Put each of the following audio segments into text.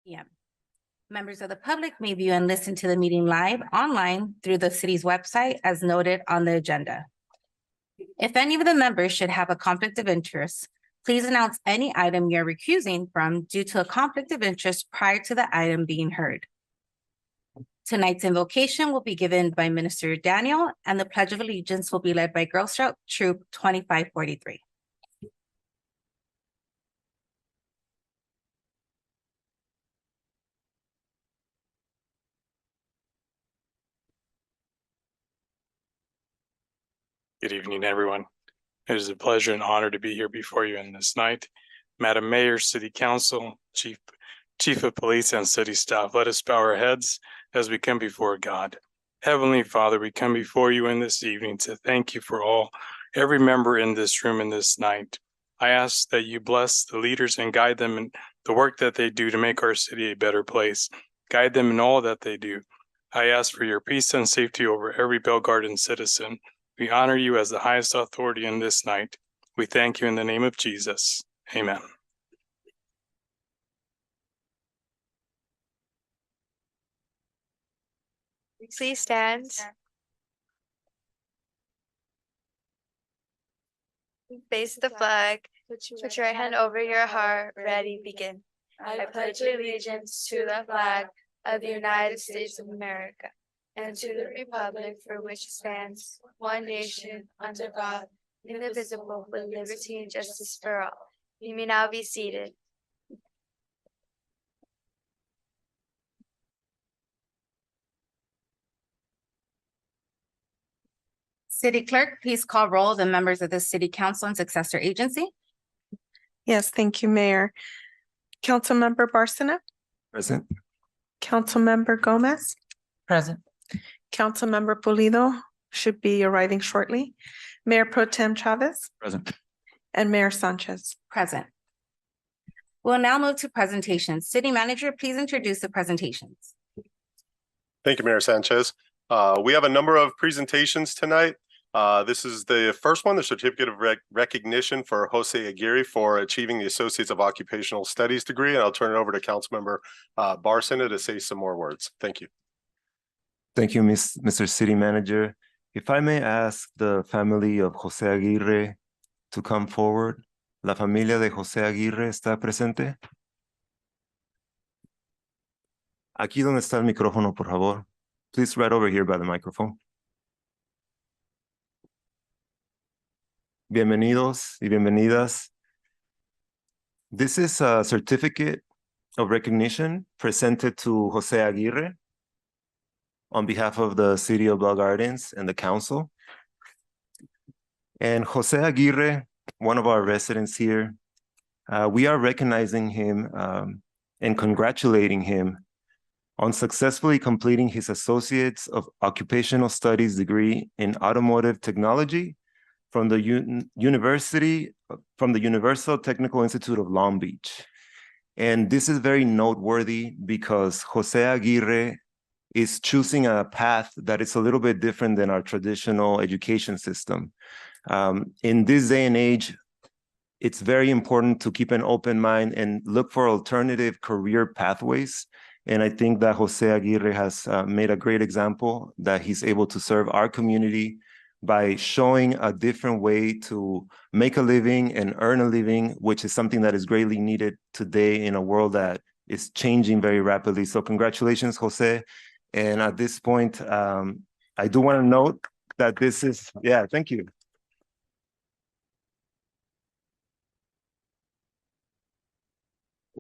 p.m. Members of the public may view and listen to the meeting live online through the city's website as noted on the agenda. If any of the members should have a conflict of interest, please announce any item you're recusing from due to a conflict of interest prior to the item being heard. Tonight's invocation will be given by Minister Daniel, and the Pledge of Allegiance will be led by Girl Scout Troop 2543. Good evening, everyone. It is a pleasure and honor to be here before you in this night. Madam Mayor, City Council, Chief of Police, and City staff, let us bow our heads as we come before God. Heavenly Father, we come before you in this evening to thank you for every member in this room in this night. I ask that you bless the leaders and guide them in the work that they do to make our city a better place. Guide them in all that they do. I ask for your peace and safety over every Bell Garden citizen. We honor you as the highest authority in this night. We thank you in the name of Jesus. Amen. Please stand. Face the flag. Put your right hand over your heart. Ready, begin. I pledge allegiance to the flag of the United States of America and to the republic for which it stands, one nation, under God, indivisible, with liberty and justice for all. You may now be seated. City Clerk, please call roll the members of the City Council and Successor Agency. Yes, thank you, Mayor. Councilmember Barcena. Present. Councilmember Gomez. Present. Councilmember Pulido should be arriving shortly. Mayor Pro Tem Chavez. Present. And Mayor Sanchez. Present. We'll now move to presentations. City Manager, please introduce the presentations. Thank you, Mayor Sanchez. We have a number of presentations tonight. This is the first one, the Certificate of Recognition for Jose Aguirre for achieving the Associates of Occupational Studies degree. And I'll turn it over to Councilmember Barcena to say some more words. Thank you. Thank you, Mr. City Manager. If I may ask the family of Jose Aguirre to come forward. La familia de Jose Aguirre está presente. Aquí donde está el micrófono, por favor. Please right over here by the microphone. Bienvenidos y bienvenidas. This is a certificate of recognition presented to Jose Aguirre on behalf of the City of Bell Gardens and the Council. And Jose Aguirre, one of our residents here, we are recognizing him and congratulating him on successfully completing his Associates of Occupational Studies degree in Automotive Technology from the Universal Technical Institute of Long Beach. And this is very noteworthy because Jose Aguirre is choosing a path that is a little bit different than our traditional education system. In this day and age, it's very important to keep an open mind and look for alternative career pathways. And I think that Jose Aguirre has made a great example that he's able to serve our community by showing a different way to make a living and earn a living, which is something that is greatly needed today in a world that is changing very rapidly. So congratulations, Jose. And at this point, I do want to note that this is, thank you.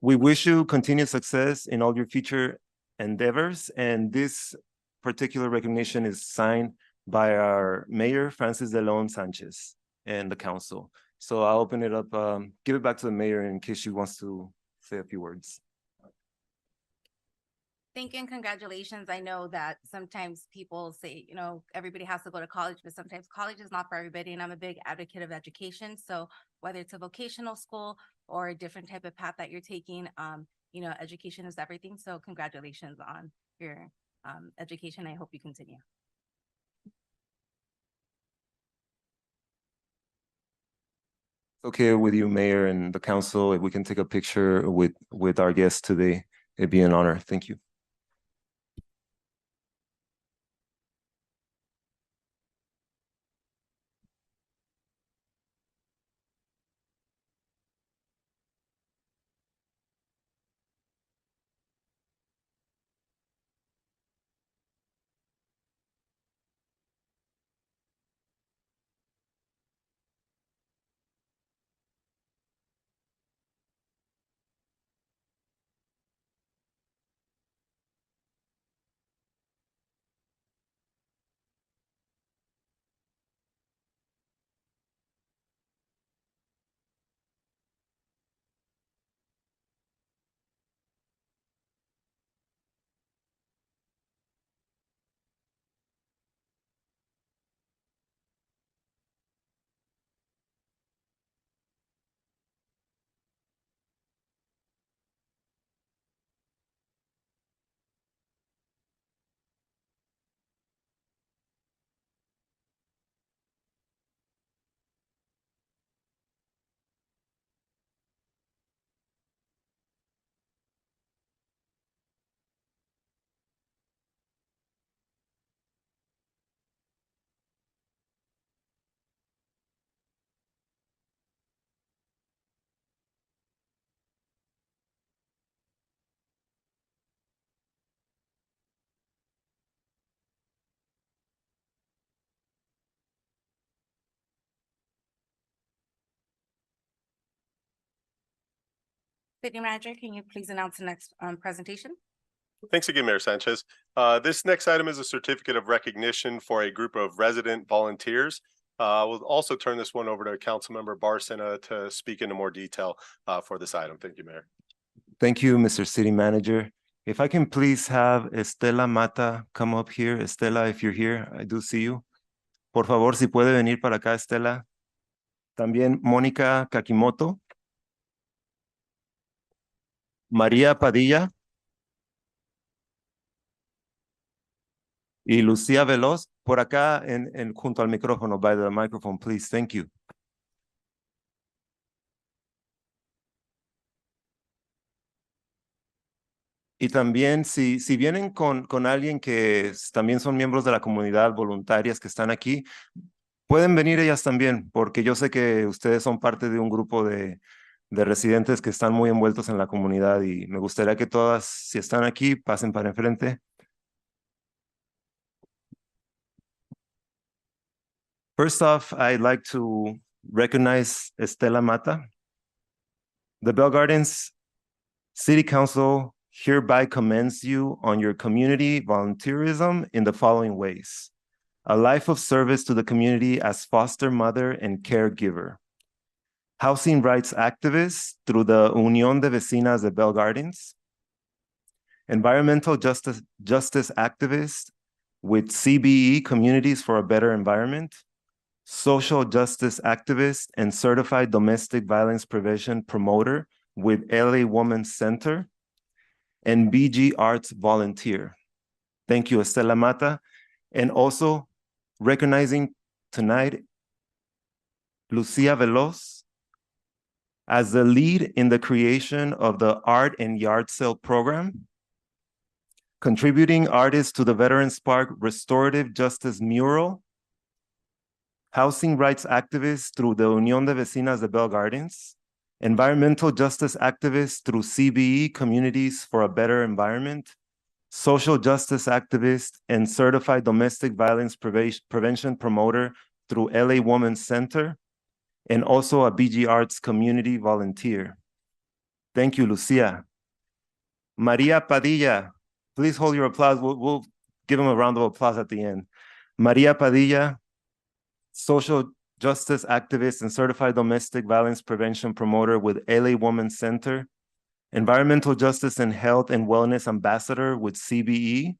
We wish you continued success in all your future endeavors. And this particular recognition is signed by our Mayor, Francis De Leon Sanchez, and the Council. So I'll open it up, give it back to the Mayor in case she wants to say a few words. Thank you and congratulations. I know that sometimes people say, you know, everybody has to go to college, but sometimes college is not for everybody. And I'm a big advocate of education. So whether it's a vocational school or a different type of path that you're taking, you know, education is everything. So congratulations on your education. I hope you continue. Okay with you, Mayor and the Council, if we can take a picture with our guest today. It'd be an honor. Thank you. City Manager, can you please announce the next presentation? Thanks again, Mayor Sanchez. This next item is a certificate of recognition for a group of resident volunteers. We'll also turn this one over to Councilmember Barcena to speak into more detail for this item. Thank you, Mayor. Thank you, Mr. City Manager. If I can please have Estela Mata come up here. Estela, if you're here, I do see you. Por favor, si puede venir para acá, Estela. También Mónica Kakimoto. María Padilla. Y Lucía Veloz, por acá junto al micrófono, by the microphone, please. Thank you. Y también, si vienen con alguien que también son miembros de la comunidad, voluntarias que están aquí, pueden venir ellas también, porque yo sé que ustedes son parte de un grupo de residentes que están muy envueltos en la comunidad y me gustaría que todas, si están aquí, pasen para enfrente. First off, I'd like to recognize Estela Mata. The Bell Gardens City Council hereby commends you on your community volunteerism in the following ways: a life of service to the community as foster mother and caregiver, housing rights activist through the Unión de Vecinas de Bell Gardens, environmental justice activist with CBE Communities for a Better Environment, social justice activist and certified domestic violence prevention promoter with LA Women's Center, and BG Arts volunteer. Thank you, Estela Mata. And also recognizing tonight Lucia Veloz as the lead in the creation of the Art and Yard Sale program, contributing artist to the Veterans Park Restorative Justice Mural, housing rights activist through the Unión de Vecinas de Bell Gardens, environmental justice activist through CBE Communities for a Better Environment, social justice activist and certified domestic violence prevention promoter through LA Women's Center, and also a BG Arts community volunteer. Thank you, Lucia. Maria Padilla, please hold your applause. We'll give them a round of applause at the end. Maria Padilla, social justice activist and certified domestic violence prevention promoter with LA Women's Center, environmental justice and health and wellness ambassador with CBE,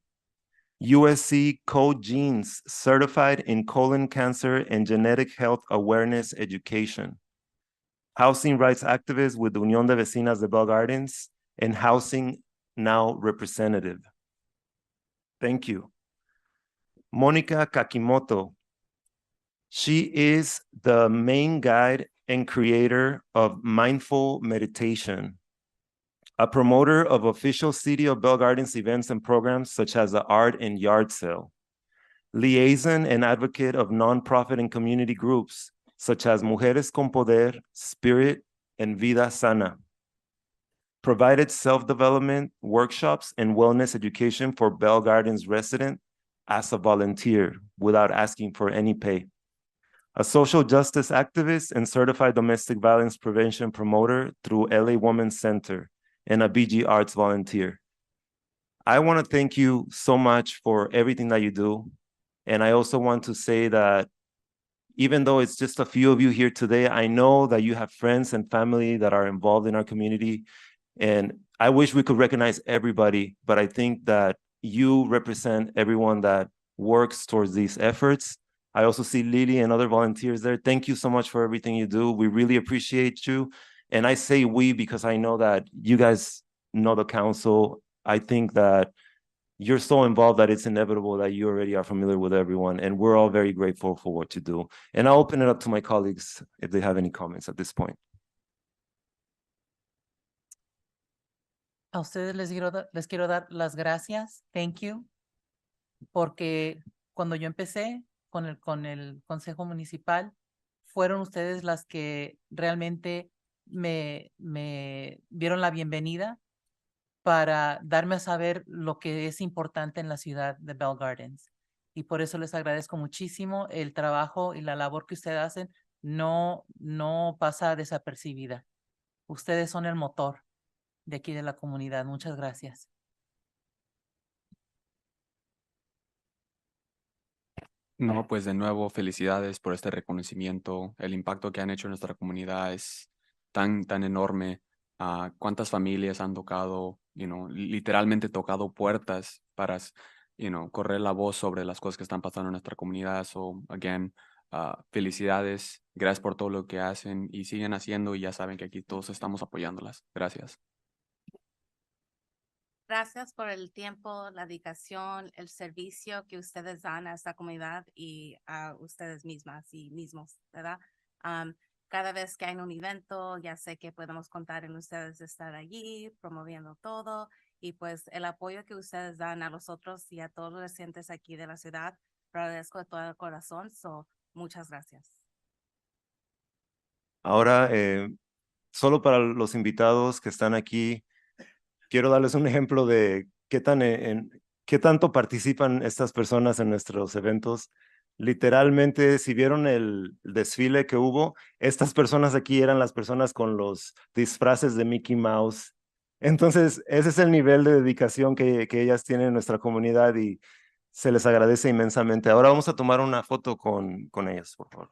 USC Code Genes certified in colon cancer and genetic health awareness education, housing rights activist with Unión de Vecinas de Bell Gardens, and Housing Now representative. Thank you. Monica Kakimoto. She is the main guide and creator of Mindful Meditation, a promoter of official City of Bell Gardens events and programs such as the Art and Yard Sale, liaison and advocate of nonprofit and community groups such as Mujeres con Poder, Spirit, and Vida Sana. Provided self-development workshops and wellness education for Bell Gardens residents as a volunteer without asking for any pay. A social justice activist and certified domestic violence prevention promoter through LA Women's Center, and a BG Arts volunteer. I want to thank you so much for everything that you do. And I also want to say that even though it's just a few of you here today, I know that you have friends and family that are involved in our community. And I wish we could recognize everybody, but I think that you represent everyone that works towards these efforts. I also see Lily and other volunteers there. Thank you so much for everything you do. We really appreciate you. And I say we because I know that you guys know the council. I think that you're so involved that it's inevitable that you already are familiar with everyone. And we're all very grateful for what you do. And I'll open it up to my colleagues if they have any comments at this point. A ustedes les quiero dar las gracias, thank you, porque cuando yo empecé con el Consejo Municipal, fueron ustedes las que realmente me dieron la bienvenida para darme a saber lo que es importante en la ciudad de Bell Gardens. Y por eso les agradezco muchísimo el trabajo y la labor que ustedes hacen, no pasa desapercibida. Ustedes son el motor de aquí de la comunidad. Muchas gracias. No, pues de nuevo, felicidades por este reconocimiento. El impacto que han hecho en nuestra comunidad es tan enorme. Cuántas familias han tocado, literalmente tocado puertas para, correr la voz sobre las cosas que están pasando en nuestra comunidad. So, again, felicidades. Gracias por todo lo que hacen y siguen haciendo y ya saben que aquí todos estamos apoyándolas. Gracias. Gracias por el tiempo, la dedicación, el servicio que ustedes dan a esta comunidad y a ustedes mismas y mismos, ¿verdad? Cada vez que hay un evento, ya sé que podemos contar en ustedes de estar allí, promoviendo todo y pues el apoyo que ustedes dan a los otros y a todos los residentes aquí de la ciudad, lo agradezco de todo el corazón. Muchas gracias. Ahora, solo para los invitados que están aquí, quiero darles un ejemplo de qué tanto participan estas personas en nuestros eventos. Literalmente, si vieron el desfile que hubo, estas personas aquí eran las personas con los disfraces de Mickey Mouse. Entonces, ese es el nivel de dedicación que ellas tienen en nuestra comunidad y se les agradece inmensamente. Ahora vamos a tomar una foto con ellas, por favor.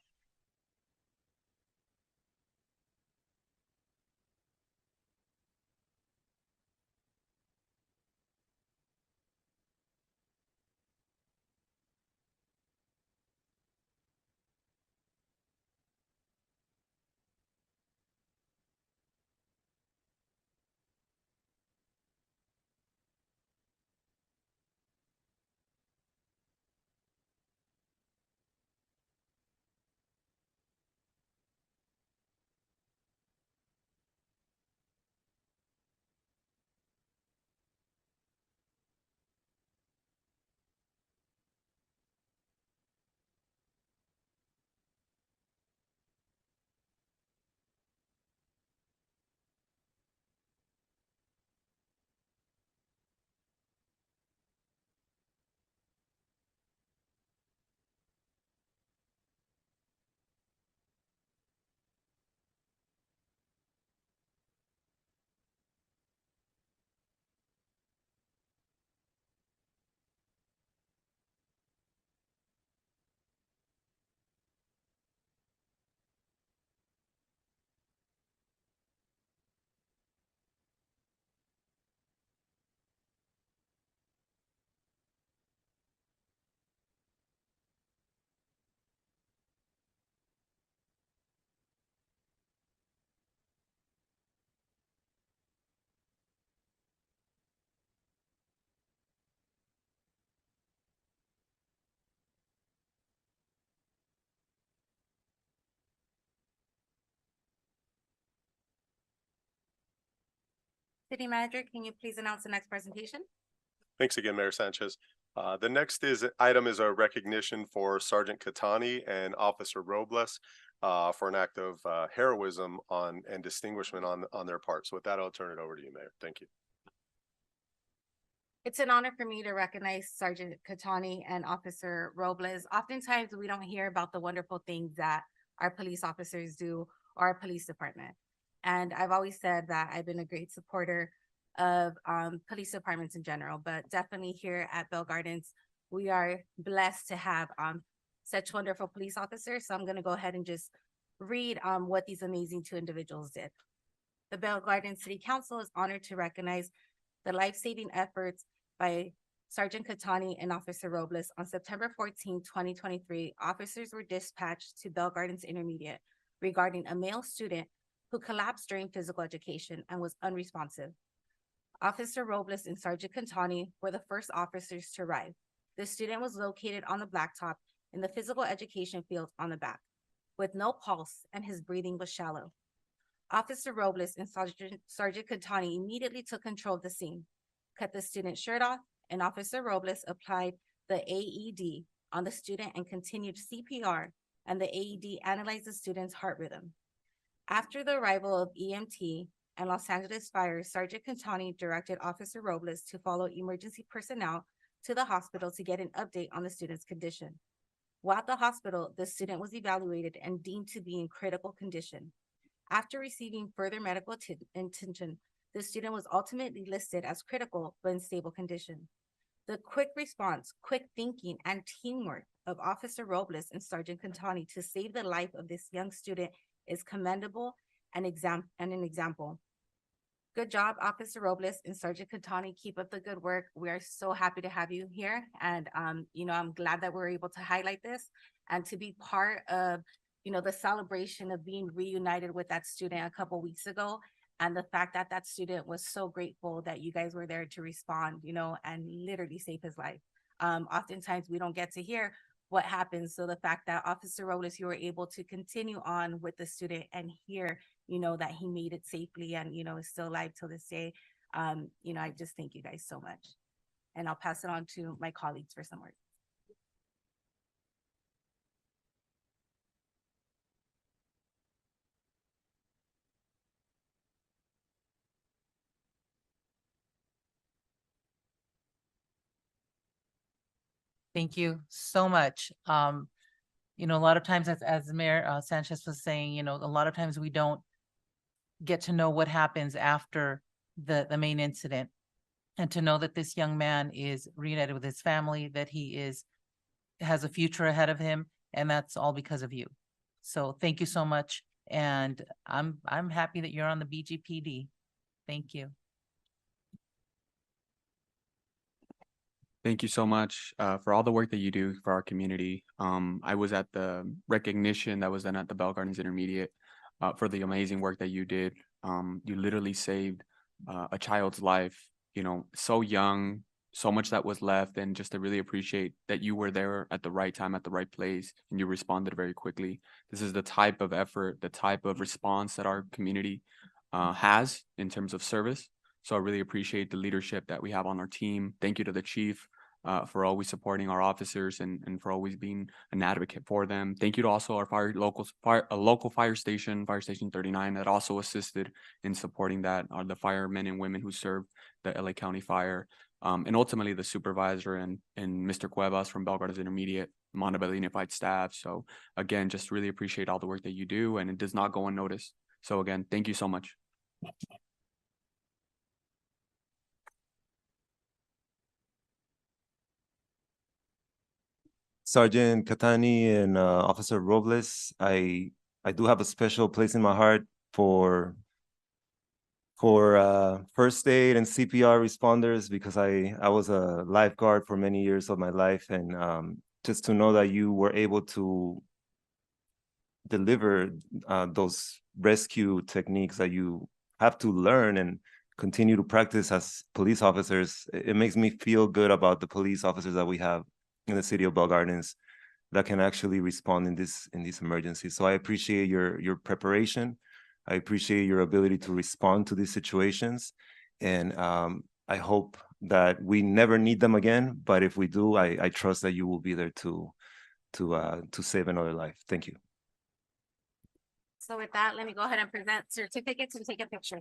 City Manager, can you please announce the next presentation? Thanks again, Mayor Sanchez. The next item is a recognition for Sergeant Catani and Officer Robles for an act of heroism and distinguishment on their part. So with that, I'll turn it over to you, Mayor. Thank you. It's an honor for me to recognize Sergeant Catani and Officer Robles. Oftentimes, we don't hear about the wonderful things that our police officers do or our police department. And I've always said that I've been a great supporter of police departments in general, but definitely here at Bell Gardens, we are blessed to have such wonderful police officers. So I'm going to go ahead and just read what these amazing two individuals did. The Bell Gardens City Council is honored to recognize the life-saving efforts by Sergeant Catani and Officer Robles. On September 14, 2023, officers were dispatched to Bell Gardens Intermediate regarding a male student who collapsed during physical education and was unresponsive. Officer Robles and Sergeant Catani were the first officers to arrive. The student was located on the blacktop in the physical education field on the back, with no pulse, and his breathing was shallow. Officer Robles and Sergeant Catani immediately took control of the scene, cut the student's shirt off, and Officer Robles applied the AED on the student and continued CPR, and the AED analyzed the student's heart rhythm. After the arrival of EMT and Los Angeles Fire, Sergeant Catani directed Officer Robles to follow emergency personnel to the hospital to get an update on the student's condition. While at the hospital, the student was evaluated and deemed to be in critical condition. After receiving further medical attention, the student was ultimately listed as critical but in stable condition. The quick response, quick thinking, and teamwork of Officer Robles and Sergeant Catani to save the life of this young student is commendable and an example. Good job, Officer Robles and Sergeant Catani. Keep up the good work. We are so happy to have you here. And, I'm glad that we're able to highlight this and to be part of, the celebration of being reunited with that student a couple weeks ago. And the fact that that student was so grateful that you guys were there to respond, and literally save his life. Oftentimes we don't get to hear what happens. So the fact that Officer Robles, you were able to continue on with the student and hear, that he made it safely and, is still alive till this day. I just thank you guys so much. And I'll pass it on to my colleagues for some words. Thank you so much. A lot of times, as Mayor Sanchez was saying, a lot of times we don't get to know what happens after the main incident. And to know that this young man is reunited with his family, that he has a future ahead of him, and that's all because of you. So thank you so much. And I'm happy that you're on the BGPD. Thank you. Thank you so much for all the work that you do for our community. I was at the recognition that was done at the Bell Gardens Intermediate for the amazing work that you did. You literally saved a child's life, so young, so much that was left, and just to really appreciate that you were there at the right time, at the right place, and you responded very quickly. This is the type of effort, the type of response that our community has in terms of service. So I really appreciate the leadership that we have on our team. Thank you to the chief for always supporting our officers and for always being an advocate for them. Thank you to also our local fire station 39, that also assisted in supporting that, are the firemen and women who serve the LA County Fire. And ultimately the supervisor and Mr. Cuevas from Bell Gardens Intermediate, Montebello Unified staff. So again, just really appreciate all the work that you do, and it does not go unnoticed. So again, thank you so much. Sergeant Catani and Officer Robles, I do have a special place in my heart for first aid and CPR responders, because I was a lifeguard for many years of my life, and just to know that you were able to deliver those rescue techniques that you have to learn and continue to practice as police officers, it makes me feel good about the police officers that we have in the city of Bell Gardens that can actually respond in these emergencies. So I appreciate your preparation. I appreciate your ability to respond to these situations. And I hope that we never need them again, but if we do, I trust that you will be there to save another life. Thank you. So with that, let me go ahead and present certificates and take a picture.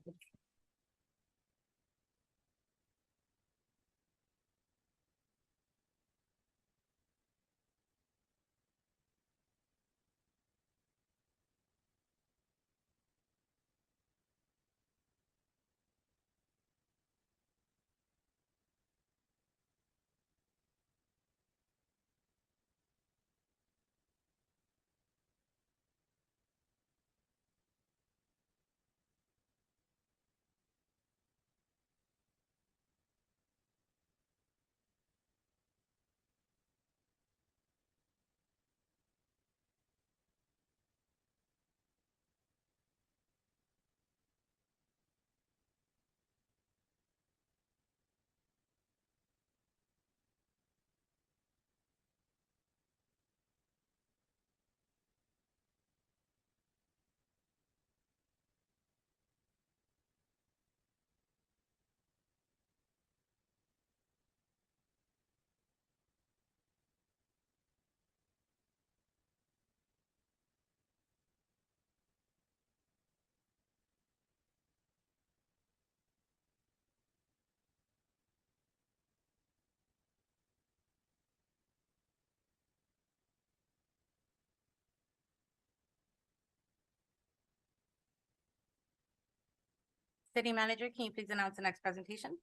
City Manager, can you please announce the next presentation?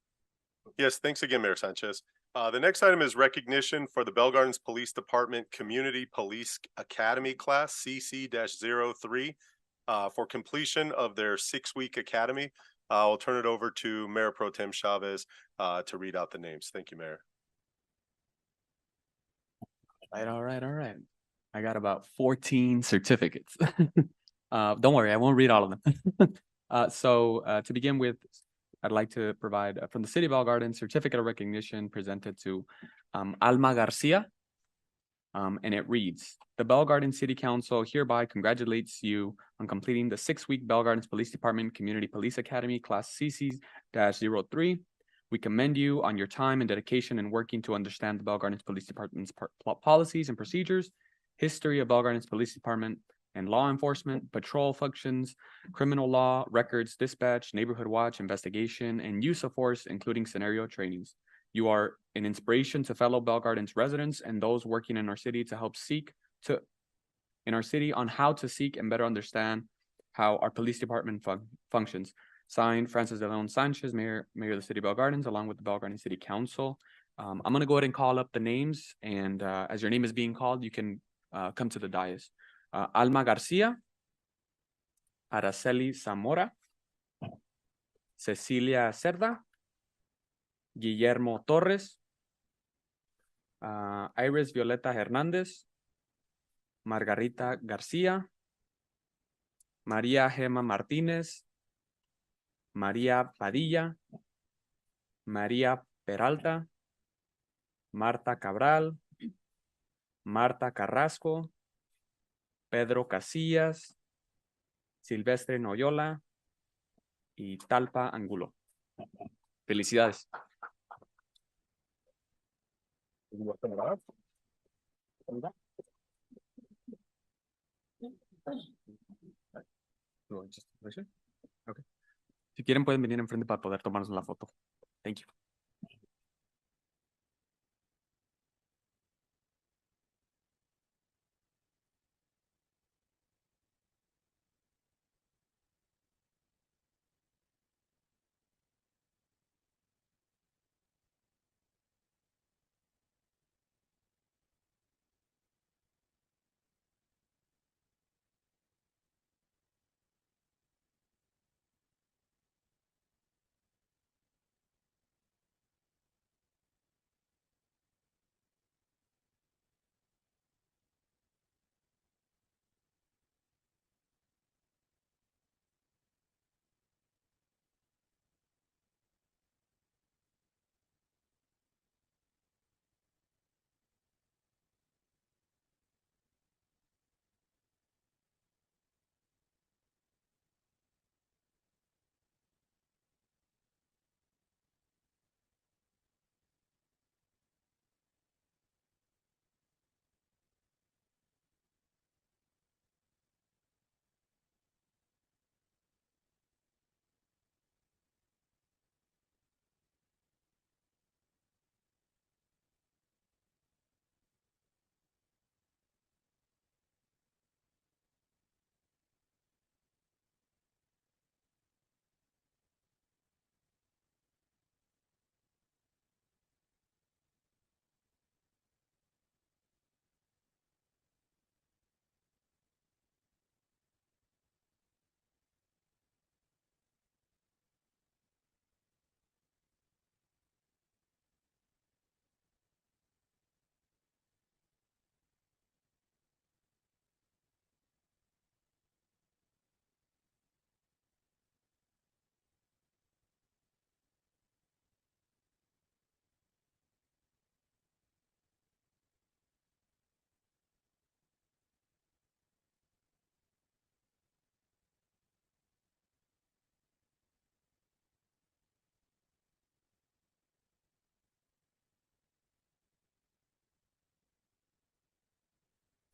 Yes, thanks again, Mayor Sanchez. The next item is recognition for the Bell Gardens Police Department Community Police Academy Class CC-03 for completion of their 6-week academy. I'll turn it over to Mayor Pro Tem Chavez to read out the names. Thank you, Mayor. All right. I got about 14 certificates. Don't worry, I won't read all of them. To begin with, I'd like to provide from the City of Bell Gardens certificate of recognition presented to Alma Garcia. And it reads, the Bell Gardens City Council hereby congratulates you on completing the 6-week Bell Gardens Police Department Community Police Academy Class CC-03. We commend you on your time and dedication in working to understand the Bell Gardens Police Department's policies and procedures, history of Bell Gardens Police Department and law enforcement, patrol functions, criminal law, records, dispatch, neighborhood watch, investigation, and use of force, including scenario trainings. You are an inspiration to fellow Bell Gardens residents and those working in our city to help in our city on how to seek and better understand how our police department functions. Signed, Francis de Leon Sanchez, Mayor of the City of Bell Gardens, along with the Bell Gardens City Council. I'm going to go ahead and call up the names, and as your name is being called, you can come to the dais. Alma Garcia, Araceli Zamora, Cecilia Cerda, Guillermo Torres, Iris Violeta Hernández, Margarita Garcia, María Gema Martínez, María Padilla, María Peralta, Marta Cabral, Marta Carrasco, Pedro Casillas, Silvestre Noyola y Talpa Angulo. Felicidades. Okay. Si quieren pueden venir enfrente para poder tomarnos la foto. Thank you.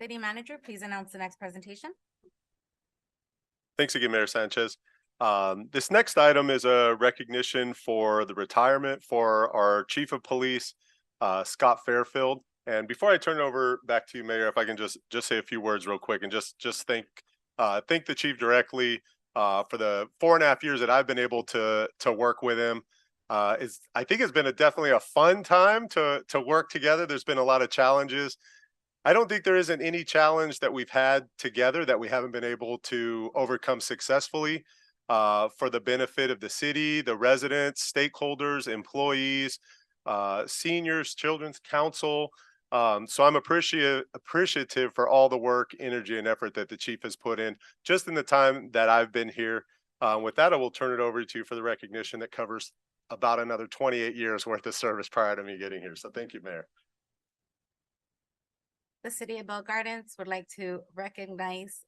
City Manager, please announce the next presentation. Thanks again, Mayor Sanchez. This next item is a recognition for the retirement for our Chief of Police, Scott Fairfield. And before I turn it over back to you, Mayor, if I can just say a few words real quick and just thank the chief directly for the 4.5 years that I've been able to work with him. I think it's been definitely a fun time to work together. There's been a lot of challenges. I don't think there isn't any challenge that we've had together that we haven't been able to overcome successfully for the benefit of the city, the residents, stakeholders, employees, seniors, children's council. So I'm appreciative for all the work, energy, and effort that the chief has put in just in the time that I've been here. With that, I will turn it over to you for the recognition that covers about another 28 years worth of service prior to me getting here. So thank you, Mayor. The City of Bell Gardens would like to recognize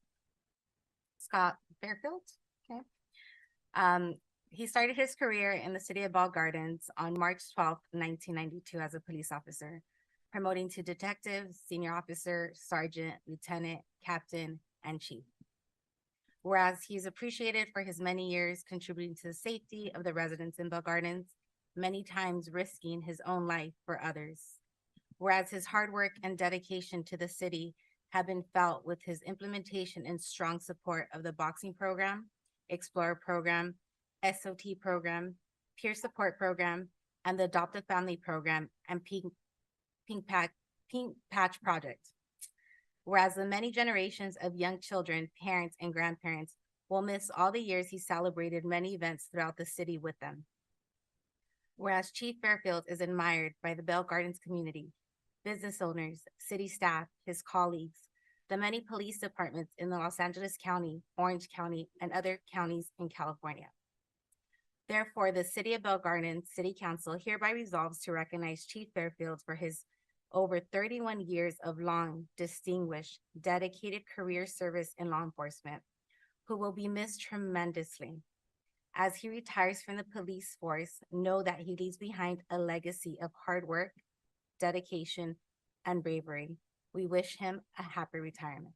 Scott Fairfield. Okay. He started his career in the City of Bell Gardens on March 12th, 1992 as a police officer, promoting to detective, senior officer, sergeant, lieutenant, captain, and chief. Whereas he is appreciated for his many years contributing to the safety of the residents in Bell Gardens, many times risking his own life for others. Whereas his hard work and dedication to the city have been felt with his implementation and strong support of the boxing program, Explorer program, SOT program, peer support program, and the Adoptive Family program and Pink Patch project. Whereas the many generations of young children, parents, and grandparents will miss all the years he celebrated many events throughout the city with them. Whereas Chief Fairfield is admired by the Bell Gardens community, business owners, city staff, his colleagues, the many police departments in the Los Angeles County, Orange County, and other counties in California. Therefore, the City of Bell Gardens City Council hereby resolves to recognize Chief Fairfield for his over 31 years of long, distinguished, dedicated career service in law enforcement, who will be missed tremendously. As he retires from the police force, know that he leaves behind a legacy of hard work, dedication, and bravery. We wish him a happy retirement.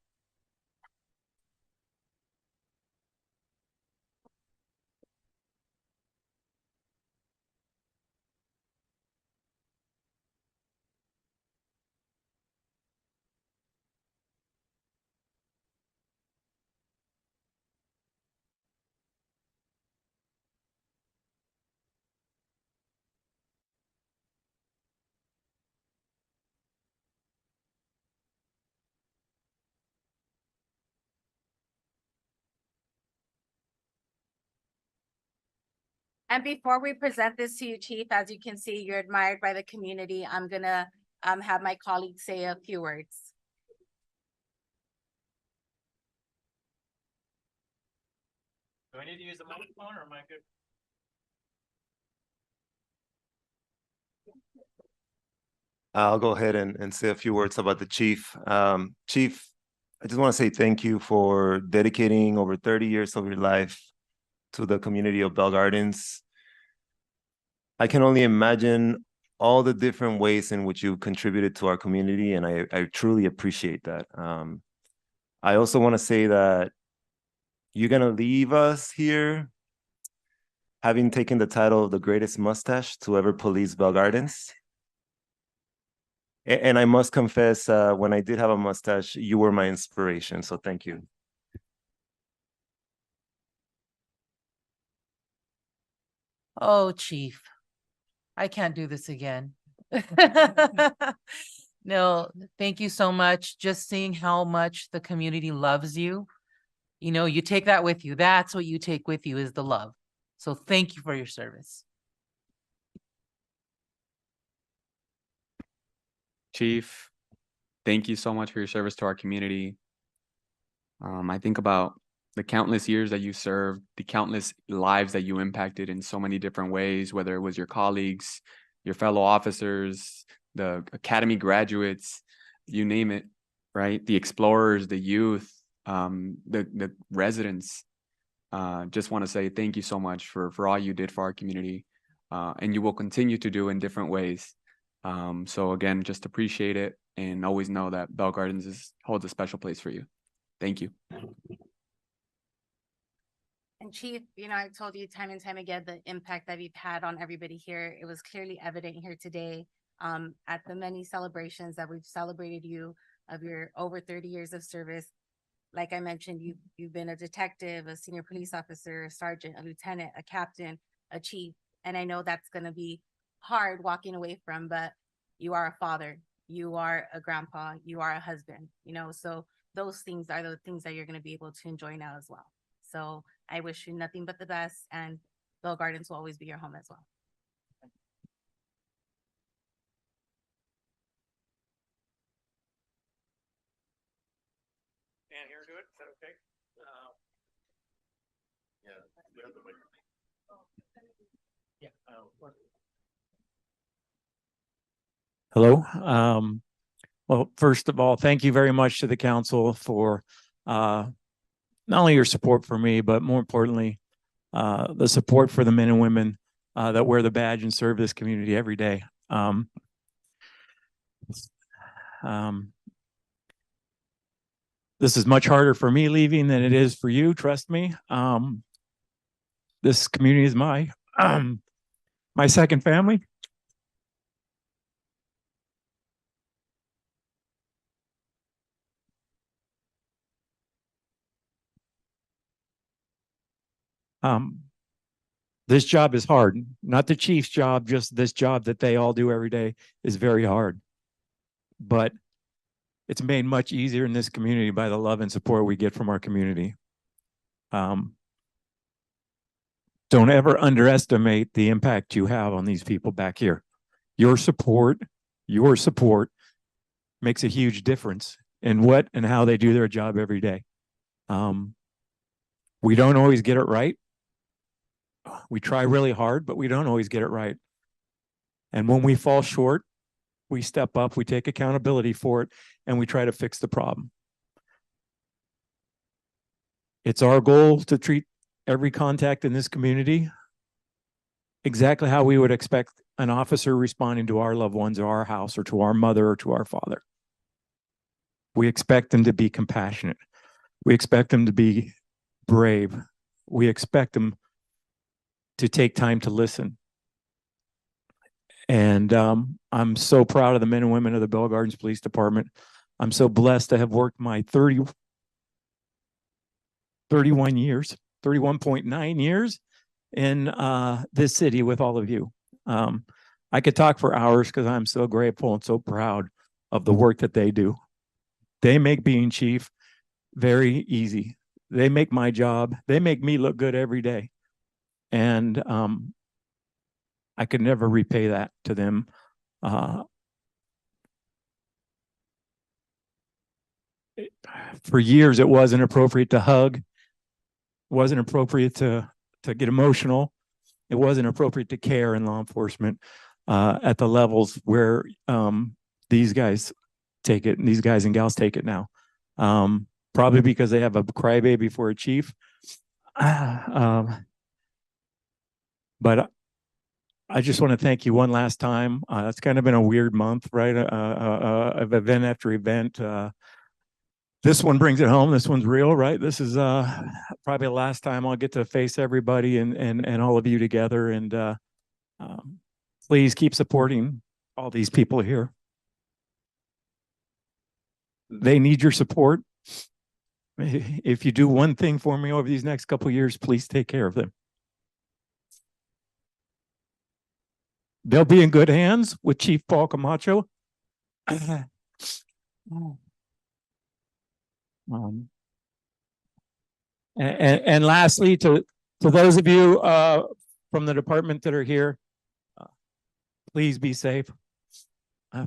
And before we present this to you, Chief, as you can see, you're admired by the community. I'm gonna have my colleagues say a few words. Do I need to use the microphone or am I good? I'll go ahead and say a few words about the chief. Chief, I just want to say thank you for dedicating over 30 years of your life to the community of Bell Gardens. I can only imagine all the different ways in which you contributed to our community, and I truly appreciate that. I also want to say that you're going to leave us here having taken the title of the greatest mustache to ever police Bell Gardens. And I must confess, when I did have a mustache, you were my inspiration. So thank you. Oh, Chief, I can't do this again. No, thank you so much. Just seeing how much the community loves you. You know, you take that with you. That's what you take with you is the love. So thank you for your service. Chief, thank you so much for your service to our community. I think about the countless years that you served, the countless lives that you impacted in so many different ways, whether it was your colleagues, your fellow officers, the academy graduates, you name it, right? The explorers, the youth, the residents. Just want to say thank you so much for all you did for our community, and you will continue to do in different ways. So again, just appreciate it and always know that Bell Gardens holds a special place for you. Thank you. And Chief, I told you time and time again, the impact that you've had on everybody here. It was clearly evident here today at the many celebrations that we've celebrated you of your over 30 years of service. Like I mentioned, you've been a detective, a senior police officer, a sergeant, a lieutenant, a captain, a chief. And I know that's going to be hard walking away from, but you are a father, you are a grandpa, you are a husband, so those things are the things that you're going to be able to enjoy now as well. So I wish you nothing but the best, and Bell Gardens will always be your home as well. And here, do it. Is that okay? Hello. Well, first of all, thank you very much to the council for not only your support for me, but more importantly, the support for the men and women that wear the badge and serve this community every day. This is much harder for me leaving than it is for you, trust me. This community is my second family. This job is hard, not the chief's job, just this job that they all do every day is very hard. But it's made much easier in this community by the love and support we get from our community. Don't ever underestimate the impact you have on these people back here. Your support makes a huge difference in what and how they do their job every day. We don't always get it right. We try really hard, but we don't always get it right. And when we fall short, we step up, we take accountability for it, and we try to fix the problem. It's our goal to treat every contact in this community exactly how we would expect an officer responding to our loved ones or our house or to our mother or to our father. We expect them to be compassionate. We expect them to be brave. We expect them to take time to listen. And I'm so proud of the men and women of the Bell Gardens Police Department. I'm so blessed to have worked my 31.9 years in this city with all of you. I could talk for hours because I'm so grateful and so proud of the work that they do. They make being chief very easy. They make my job, they make me look good every day. And I could never repay that to them. For years, it wasn't appropriate to hug, wasn't appropriate to get emotional. It wasn't appropriate to care in law enforcement at the levels where these guys take it, and these guys and gals take it now. Probably because they have a crybaby for a chief. But I just want to thank you one last time. It's kind of been a weird month, right? Of event after event. This one brings it home. This one's real, right? This is probably the last time I'll get to face everybody and all of you together. And please keep supporting all these people here. They need your support. If you do one thing for me over these next couple of years, please take care of them. They'll be in good hands with Chief Paul Camacho. And lastly, to those of you from the department that are here, please be safe.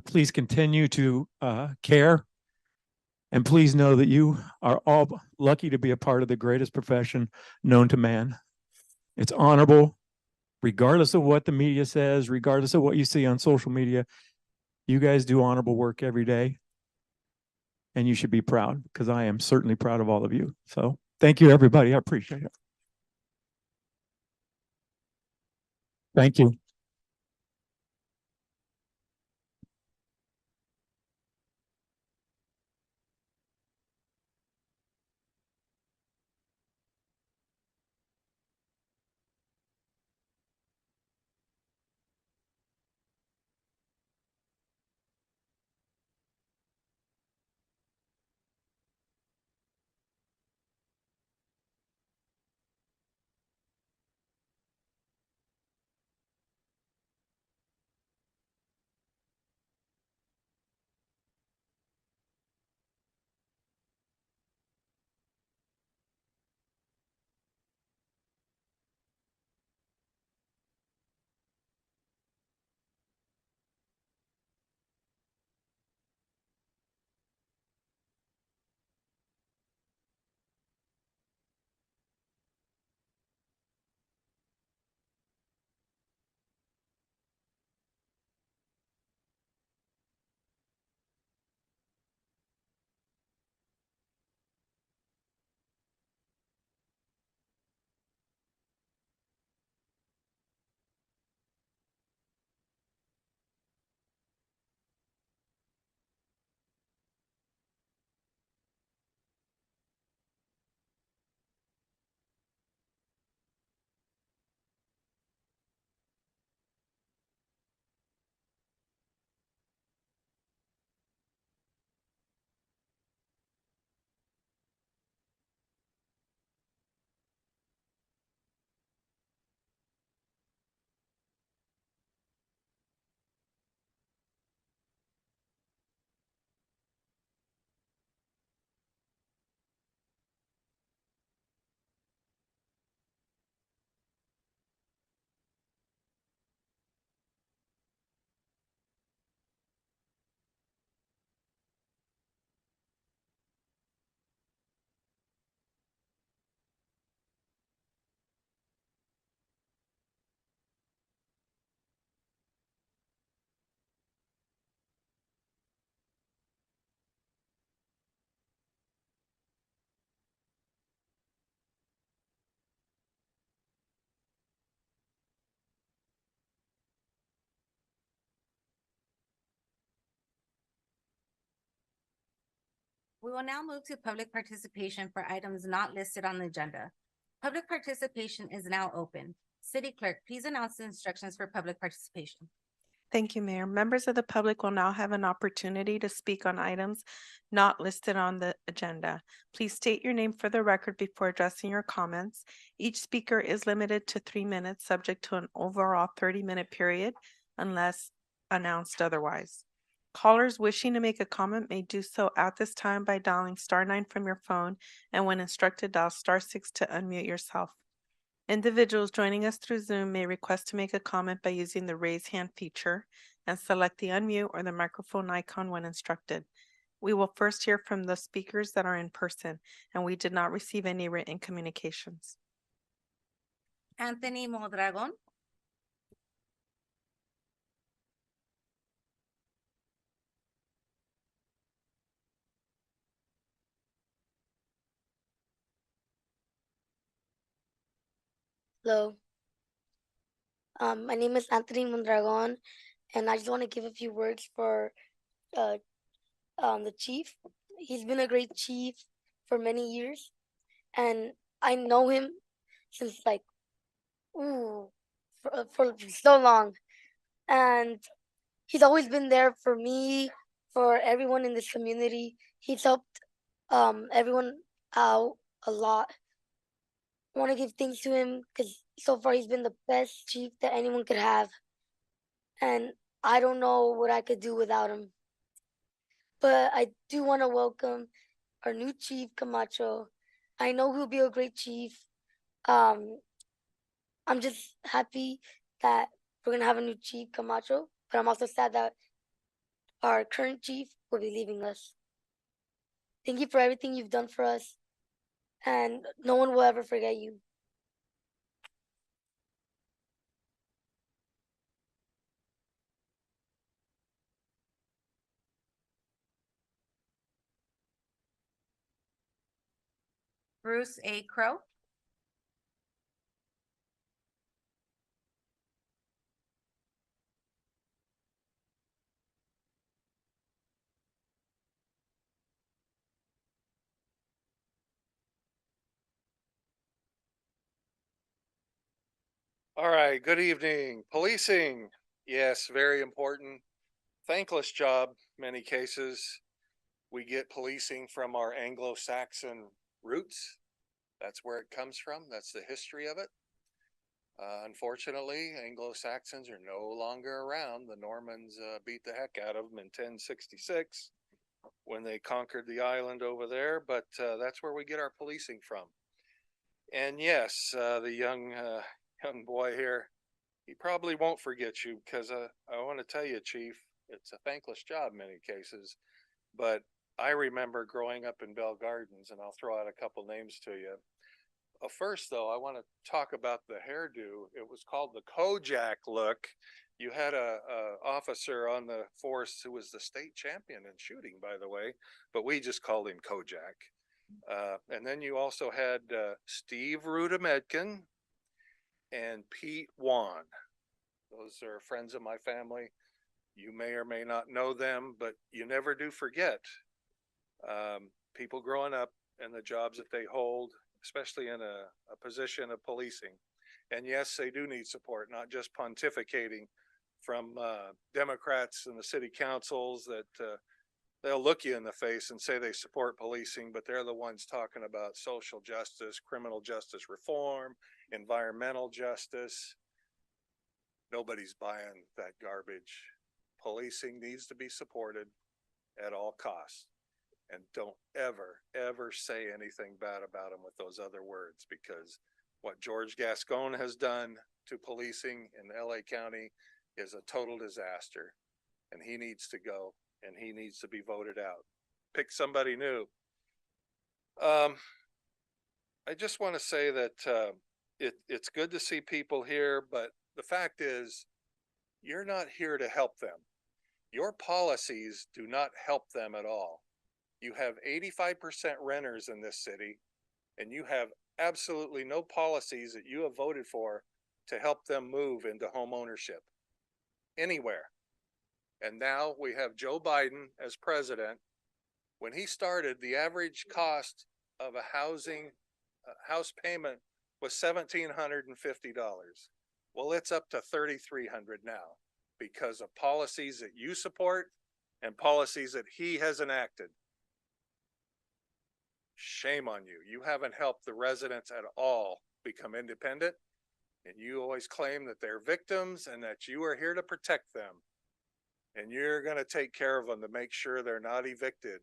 Please continue to care. And please know that you are all lucky to be a part of the greatest profession known to man. It's honorable, regardless of what the media says, regardless of what you see on social media. You guys do honorable work every day. And you should be proud, because I am certainly proud of all of you. So thank you, everybody. I appreciate it. Thank you. We will now move to public participation for items not listed on the agenda. Public participation is now open. City Clerk, please announce the instructions for public participation. Thank you, Mayor. Members of the public will now have an opportunity to speak on items not listed on the agenda. Please state your name for the record before addressing your comments. Each speaker is limited to 3 minutes, subject to an overall 30-minute period unless announced otherwise. Callers wishing to make a comment may do so at this time by dialing *9 from your phone, and when instructed, dial *6 to unmute yourself. Individuals joining us through Zoom may request to make a comment by using the raise hand feature and select the unmute or the microphone icon when instructed. We will first hear from the speakers that are in person, and we did not receive any written communications. Anthony Mondragon. Hello. My name is Anthony Mondragon, and I just want to give a few words for uh, the chief. He's been a great chief for many years, and I know him since for so long, and he's always been there for me, for everyone in this community. He's helped everyone out a lot. I want to give thanks to him because so far he's been the best chief that anyone could have. And I don't know what I could do without him. But I do want to welcome our new chief, Camacho. I know he'll be a great chief. I'm just happy that we're going to have a new chief, Camacho. But I'm also sad that our current chief will be leaving us. Thank you for everything you've done for us. And no one will ever forget you. Bruce A. Crow. All right, good evening. Policing, yes, very important. Thankless job, many cases. We get policing from our Anglo-Saxon roots. That's where it comes from. That's the history of it. Unfortunately, Anglo-Saxons are no longer around. The Normans beat the heck out of them in 1066 when they conquered the island over there, but that's where we get our policing from. And yes, the young boy here, he probably won't forget you because I want to tell you, Chief, it's a thankless job in many cases. But I remember growing up in Bell Gardens, and I'll throw out a couple names to you. First, though, I want to talk about the hairdo. It was called the Kojak look. You had a officer on the force who was the state champion in shooting, by the way, but we just called him Kojak. And then you also had Steve Rudamedkin and Pete Wan. Those are friends of my family. You may or may not know them, but you never do forget people growing up and the jobs that they hold, especially in a position of policing. And yes, they do need support, not just pontificating from Democrats in the city councils that they'll look you in the face and say they support policing, but they're the ones talking about social justice, criminal justice reform, environmental justice. Nobody's buying that garbage. Policing needs to be supported at all costs. And don't ever say anything bad about them with those other words, because what George Gascon has done to policing in LA County is a total disaster. And he needs to go, and he needs to be voted out. Pick somebody new. I just want to say that it's good to see people here, but the fact is, you're not here to help them. Your policies do not help them at all. You have 85% renters in this city, and you have absolutely no policies that you have voted for to help them move into home ownership anywhere. And now we have Joe Biden as president, When he started, the average cost of a house payment was $1,750. Well, it's up to $3,300 now because of policies that you support and policies that he has enacted. Shame on you. You haven't helped the residents at all become independent. And you always claim that they're victims and that you are here to protect them. And you're going to take care of them to make sure they're not evicted.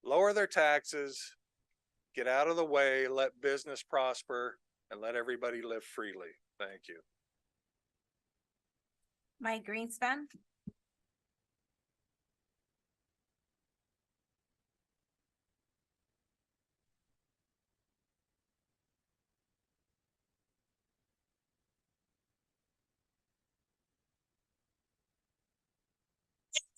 Lower their taxes, get out of the way, let business prosper, and let everybody live freely. Thank you. Mike Greenspan.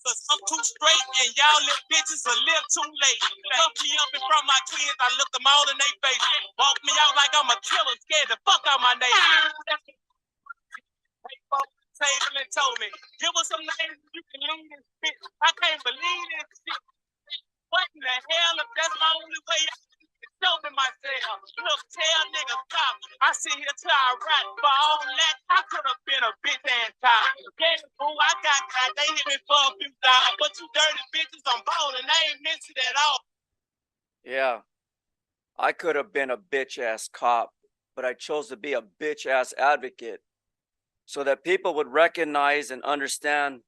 Cause I'm too straight and y'all little bitches a little too late. Fuck me up in front of my kids, I look them all in their face. Walk me out like I'm a killer, scared the fuck out my neighbor. Hey, folks, table and told me, give us some names you can lead this bitch. I can't believe this shit. What in the hell if that's my only way I can show me myself? Look, tell niggas stop. I sit here till I rap for all that. I could have been a bitch ass cop. Yeah, boo, I got caught. They hit me for a few dollars. But you dirty bitches, I'm ballin'. I ain't missing it at all. Yeah, I could have been a bitch ass cop, but I chose to be a bitch ass advocate so that people would recognize and understand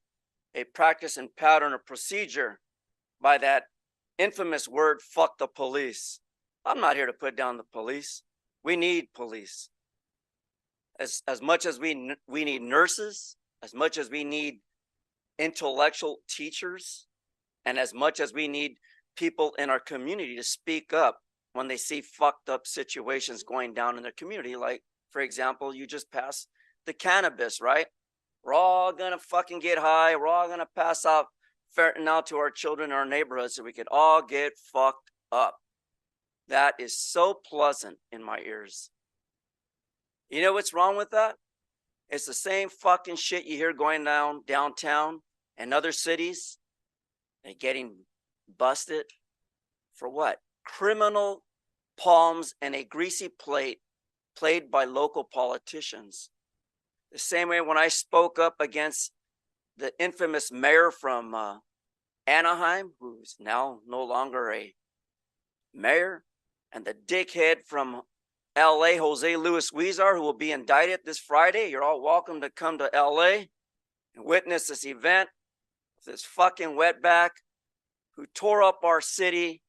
a practice and pattern of procedure by that infamous word, fuck the police. I'm not here to put down the police. We need police. As much as we need nurses, as much as we need intellectual teachers, and as much as we need people in our community to speak up when they see fucked up situations going down in their community. Like, for example, you just passed the cannabis, right? We're all gonna fucking get high. We're all gonna pass out fentanyl to our children in our neighborhoods so we could all get fucked up. That is so pleasant in my ears. You know what's wrong with that? It's the same fucking shit you hear going down downtown and other cities. They're getting busted for what? Criminal palms and a greasy plate played by local politicians. The same way when I spoke up against the infamous mayor from Anaheim, who's now no longer a mayor, and the dickhead from LA, Jose Luis Huizar, who will be indicted this Friday. You're all welcome to come to LA and witness this event with this fucking wetback who tore up our city,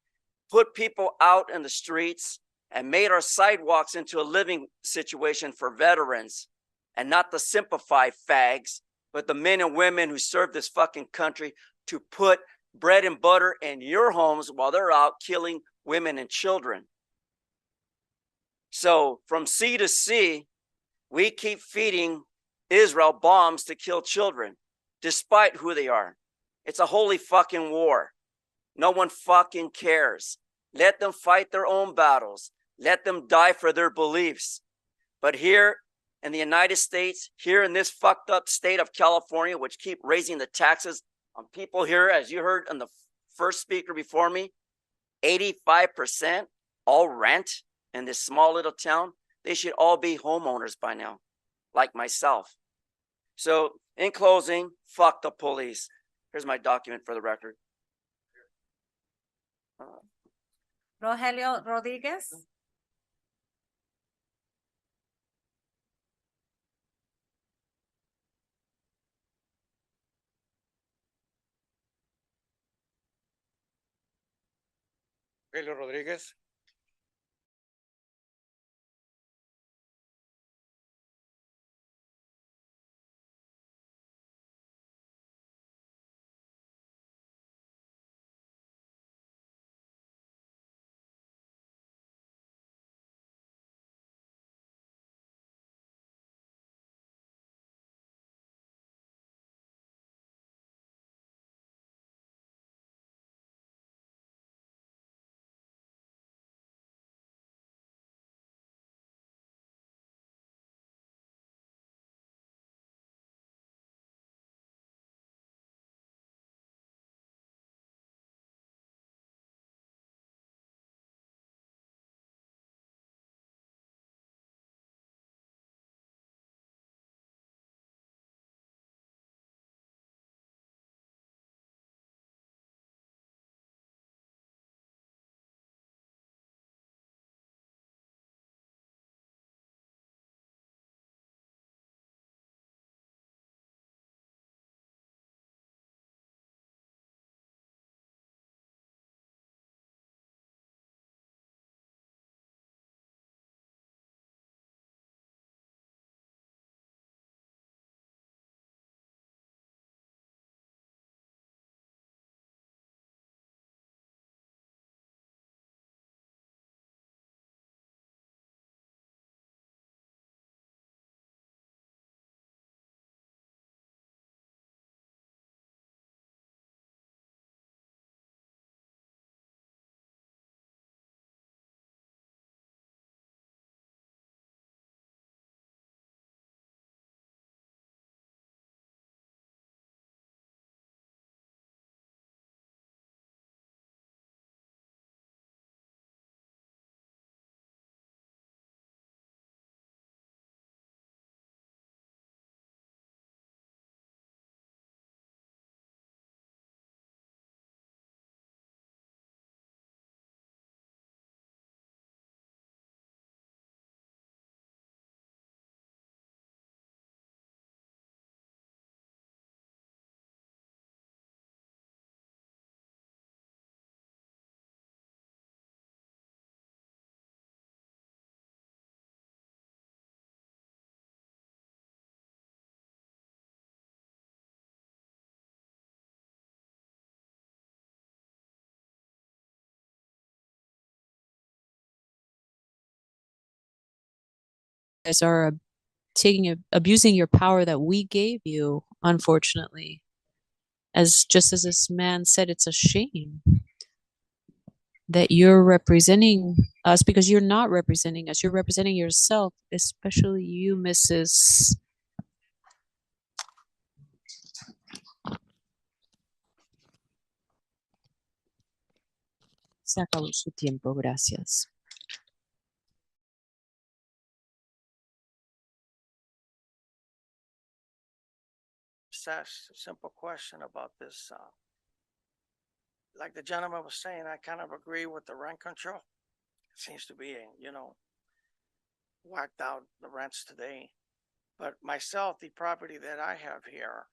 put people out in the streets, and made our sidewalks into a living situation for veterans, and not the simplified fags, but the men and women who serve this fucking country to put bread and butter in your homes while they're out killing women and children. So from sea to sea, we keep feeding Israel bombs to kill children, despite who they are. It's a holy fucking war. No one fucking cares. Let them fight their own battles. Let them die for their beliefs. But here in the United States, here in this fucked up state of California, which keep raising the taxes on people here, as you heard on the first speaker before me, 85% all rent in this small little town. They should all be homeowners by now, like myself. So in closing, fuck the police. Here's my document for the record. Rogelio Rodriguez. Rogelio Rodriguez. guys are abusing your power that we gave you, unfortunately. As just as this man said, it's a shame that you're representing us because you're not representing us. You're representing yourself, especially you, Mrs. Se acabó su tiempo, gracias. Just ask a simple question about this. Like the gentleman was saying, I kind of agree with the rent control. It seems to be, whacked out the rents today. But myself, the property that I have here,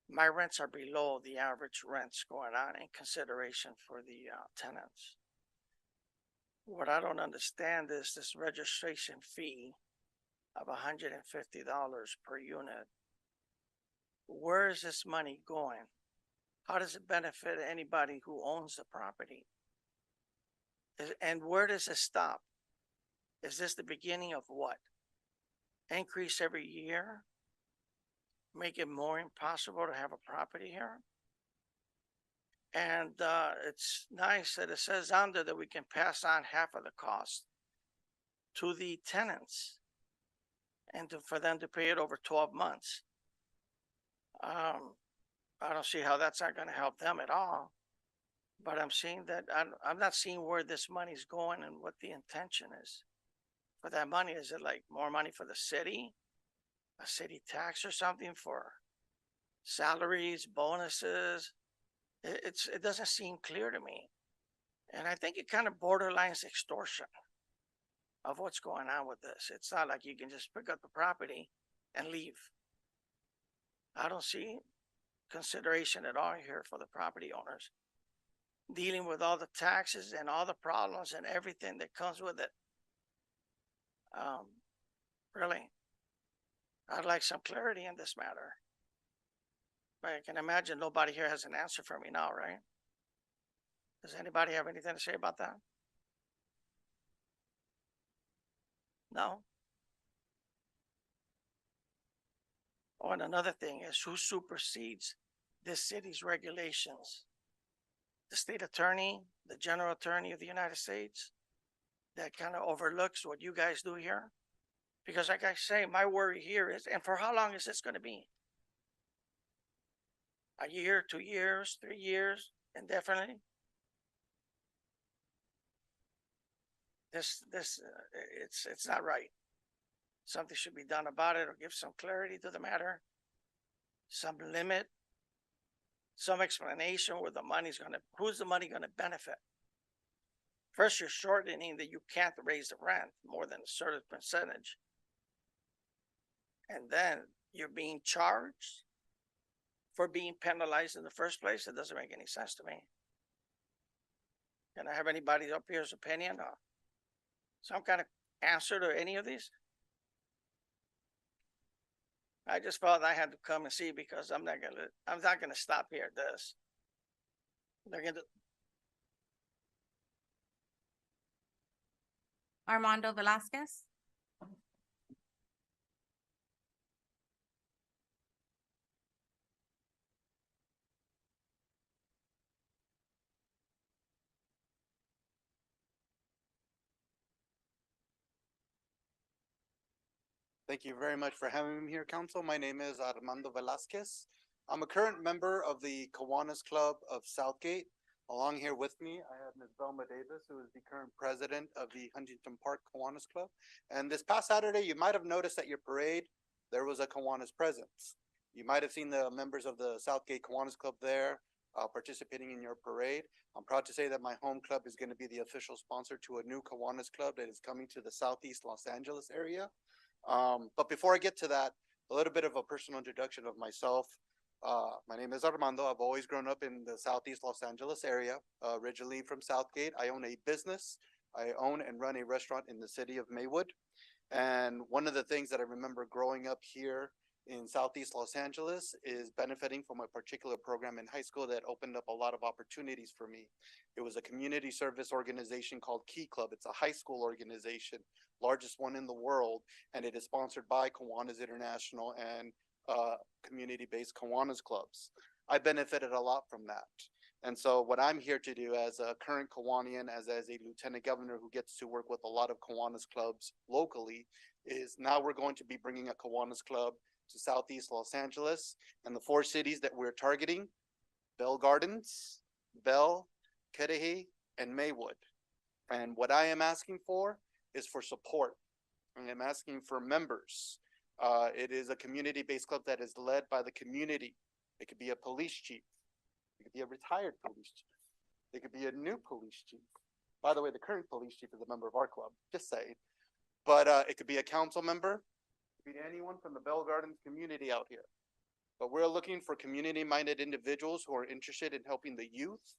my rents are below the average rents going on in consideration for the tenants. What I don't understand is this registration fee of $150 per unit. Where is this money going? How does it benefit anybody who owns the property? And where does it stop? Is this the beginning of what? Increase every year? Make it more impossible to have a property here? And it's nice that it says under that we can pass on half of the cost to the tenants and for them to pay it over 12 months. I don't see how that's not going to help them at all. But I'm seeing that I'm not seeing where this money's going and what the intention is for that money. Is it like more money for the city, a city tax or something for salaries, bonuses? It doesn't seem clear to me. And I think it kind of borderlines extortion of what's going on with this. It's not like you can just pick up the property and leave. I don't see consideration at all here for the property owners, dealing with all the taxes and all the problems and everything that comes with it. Really, I'd like some clarity in this matter. But I can imagine nobody here has an answer for me now, right? Does anybody have anything to say about that? No? Oh, and another thing is who supersedes this city's regulations? The state attorney, the general attorney of the United States, that kind of overlooks what you guys do here? Because like I say, my worry here is, and for how long is this going to be? A year, 2 years, 3 years, indefinitely? It's not right. Something should be done about it, or give some clarity to the matter, some limit, some explanation where the money's going to, who's the money going to benefit? First, you're shortening that you can't raise the rent more than a certain percentage. And then you're being charged for being penalized in the first place. It doesn't make any sense to me. Can I have anybody up here's opinion or some kind of answer to any of these? I just felt I had to come and see because I'm not gonna stop here at this. They're gonna. Armando Velasquez. Thank you very much for having me here, Council. My name is Armando Velasquez. I'm a current member of the Kiwanis Club of Southgate. Along here with me, I have Ms. Velma Davis, who is the current president of the Huntington Park Kiwanis Club. And this past Saturday, you might have noticed at your parade, there was a Kiwanis presence. You might have seen the members of the Southgate Kiwanis Club there participating in your parade. I'm proud to say that my home club is going to be the official sponsor to a new Kiwanis Club that is coming to the Southeast Los Angeles area. But before I get to that, a little bit of a personal introduction of myself. My name is Armando. I've always grown up in the Southeast Los Angeles area, originally from Southgate. I own a business. I own and run a restaurant in the city of Maywood. And one of the things that I remember growing up here in Southeast Los Angeles is benefiting from a particular program in high school that opened up a lot of opportunities for me. It was a community service organization called Key Club. It's a high school organization, largest one in the world, and it is sponsored by Kiwanis International and community-based Kiwanis clubs. I benefited a lot from that. And so what I'm here to do as a current Kiwanian, as a lieutenant governor who gets to work with a lot of Kiwanis clubs locally, is now we're going to be bringing a Kiwanis club to Southeast Los Angeles, and the 4 cities that we're targeting: Bell Gardens, Bell, Cudahy, and Maywood. And what I am asking for is for support. I am asking for members. It is a community-based club that is led by the community. It could be a police chief. It could be a retired police chief. It could be a new police chief. By the way, the current police chief is a member of our club, just saying. But it could be a council member. It could be anyone from the Bell Gardens community out here. But we're looking for community-minded individuals who are interested in helping the youth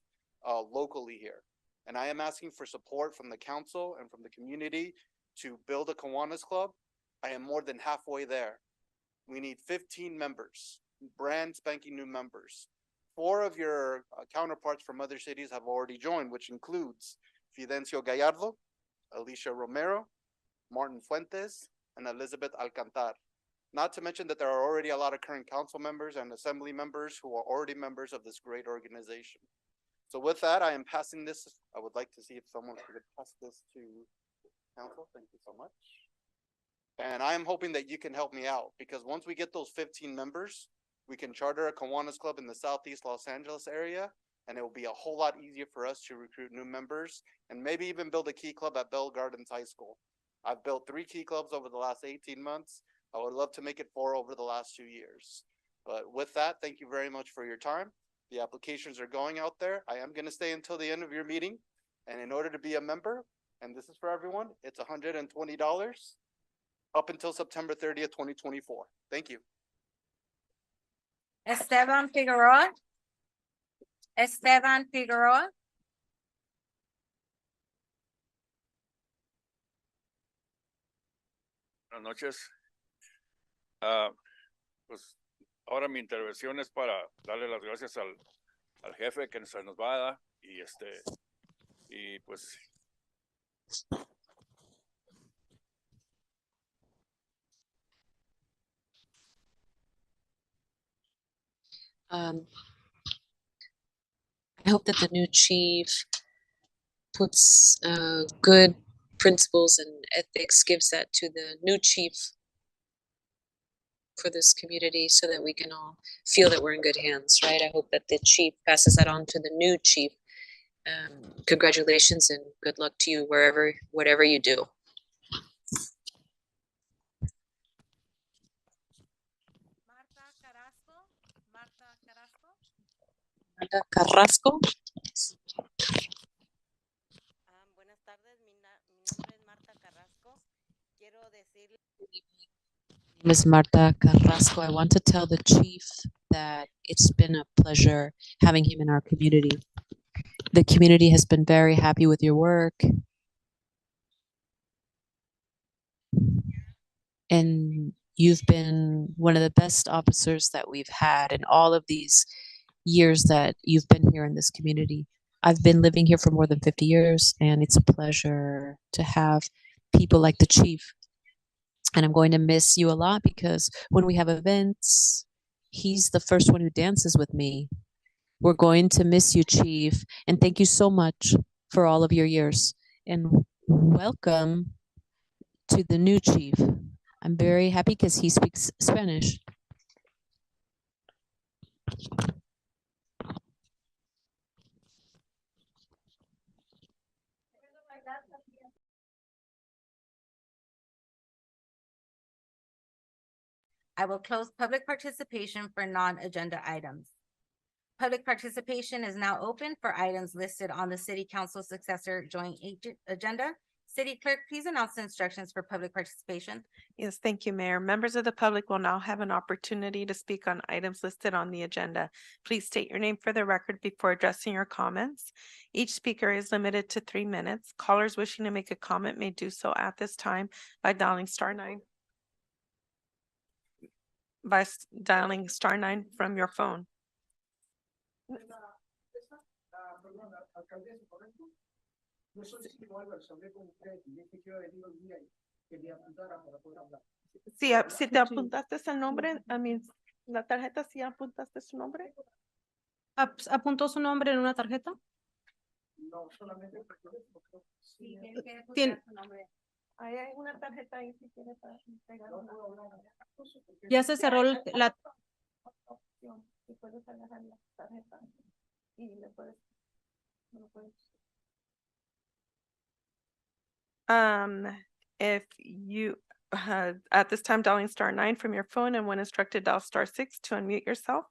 locally here. And I am asking for support from the council and from the community to build a Kiwanis club. I am more than halfway there. We need 15 members, brand spanking new members. 4 of your counterparts from other cities have already joined, which includes Fidencio Gallardo, Alicia Romero, Martin Fuentes, and Elizabeth Alcantar. Not to mention that there are already a lot of current council members and assembly members who are already members of this great organization. So with that, I am passing this. I would like to see if someone could pass this to council. Thank you so much. And I am hoping that you can help me out, because once we get those 15 members, we can charter a Kiwanis club in the Southeast Los Angeles area, and it will be a whole lot easier for us to recruit new members and maybe even build a key club at Bell Gardens High School. I've built 3 key clubs over the last 18 months. I would love to make it 4 over the last 2 years. But with that, thank you very much for your time. The applications are going out there. I am going to stay until the end of your meeting. And in order to be a member, and this is for everyone, it's $120 up until September 30th, 2024. Thank you. Esteban Figueroa. Esteban Figueroa. Buenas noches. Pues ahora mi intervención es para darle las gracias al jefe que se nos va a dar y pues I hope that the new chief puts good principles and ethics, gives that to the new chief for this community so that we can all feel that we're in good hands, right? I hope that the chief passes that on to the new chief. Congratulations and good luck to you whatever you do. Marta Carrasco. Buenas tardes, mi nombre es Marta Carrasco. Quiero decirle. My name is Marta Carrasco. I want to tell the chief that it's been a pleasure having him in our community. The community has been very happy with your work. And you've been one of the best officers that we've had in all of these years that you've been here in this community. I've been living here for more than 50 years, and it's a pleasure to have people like the chief. And I'm going to miss you a lot because when we have events, he's the first one who dances with me. We're going to miss you, Chief. And thank you so much for all of your years. And welcome to the new chief. I'm very happy because he speaks Spanish. I will close public participation for non-agenda items. Public participation is now open for items listed on the City Council Successor Joint Agenda. City Clerk, please announce the instructions for public participation. Yes, thank you, Mayor. Members of the public will now have an opportunity to speak on items listed on the agenda. Please state your name for the record before addressing your comments. Each speaker is limited to 3 minutes. Callers wishing to make a comment may do so at this time by dialing *9. by dialing *9 from your phone. Si te apuntaste el nombre, la tarjeta, si apuntaste su nombre. ¿Apuntó su nombre en una tarjeta? No, solamente. Ahí hay una tarjeta ahí si quiere para pegar. Ya se cerró la. Si puedes agarrar la tarjeta y le puedes. If you at this time dialing *9 from your phone, and when instructed dial *6 to unmute yourself.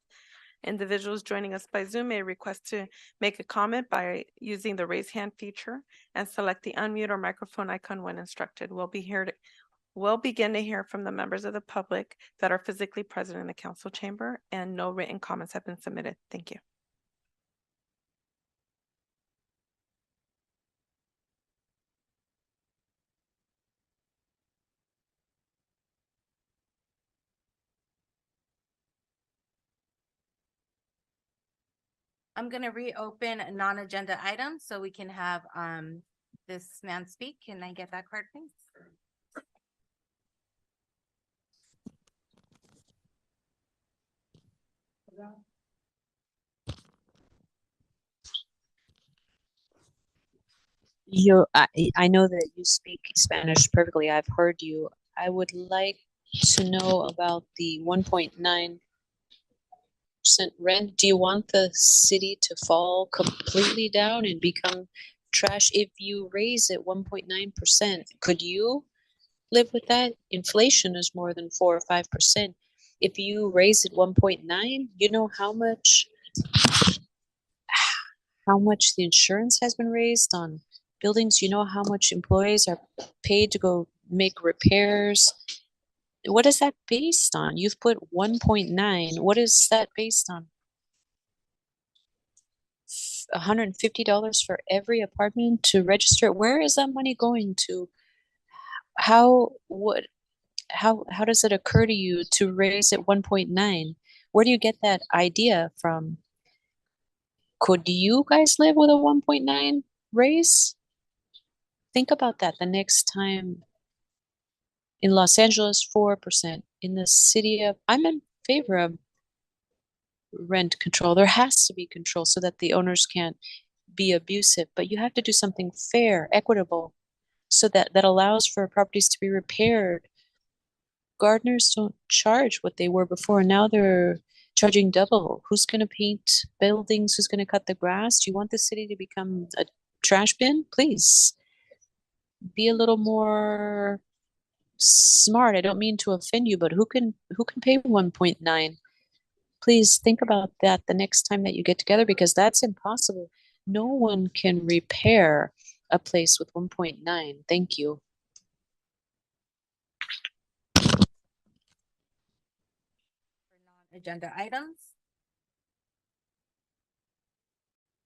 Individuals joining us by Zoom may request to make a comment by using the raise hand feature and select the unmute or microphone icon when instructed. We'll begin to hear from the members of the public that are physically present in the council chamber, and no written comments have been submitted. Thank you. I'm gonna reopen non-agenda items so we can have this man speak. Can I get that card, please? I know that you speak Spanish perfectly. I've heard you. I would like to know about the 1.9% rent. Do you want the city to fall completely down and become trash if you raise it 1.9%? Could you live with that? Inflation is more than 4 or 5%. If you raise it 1.9, you know how much the insurance has been raised on buildings. You know how much employees are paid to go make repairs. What is that based on? You've put 1.9. What is that based on? $150 for every apartment to register. Where is that money going to? How does it occur to you to raise it 1.9? Where do you get that idea from? Could you guys live with a 1.9 raise? Think about that the next time. In Los Angeles, 4%. In the city of, I'm in favor of rent control. There has to be control so that the owners can't be abusive, but you have to do something fair, equitable, so that allows for properties to be repaired. Gardeners don't charge what they were before. Now they're charging double. Who's going to paint buildings? Who's going to cut the grass? Do you want the city to become a trash bin? Please be a little more smart. I don't mean to offend you, but who can pay 1.9? Please think about that the next time that you get together, because that's impossible. No one can repair a place with 1.9. Thank you. Agenda items.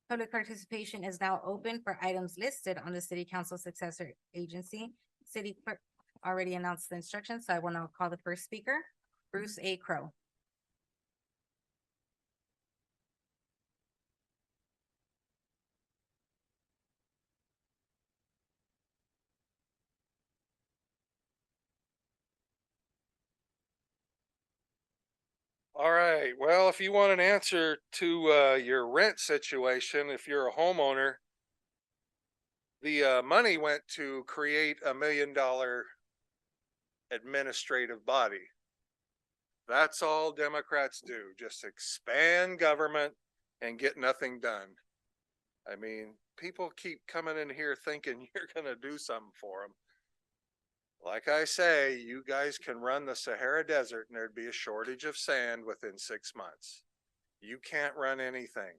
Public participation is now open for items listed on the City Council Successor Agency. City clerk already announced the instructions, so I will now call the first speaker, Bruce A. Crow. All right, well, if you want an answer to your rent situation, if you're a homeowner, the money went to create $1 million administrative body. That's all Democrats do, just expand government and get nothing done. I mean, people keep coming in here thinking you're going to do something for them. Like I say, you guys can run the Sahara Desert and there'd be a shortage of sand within 6 months. You can't run anything.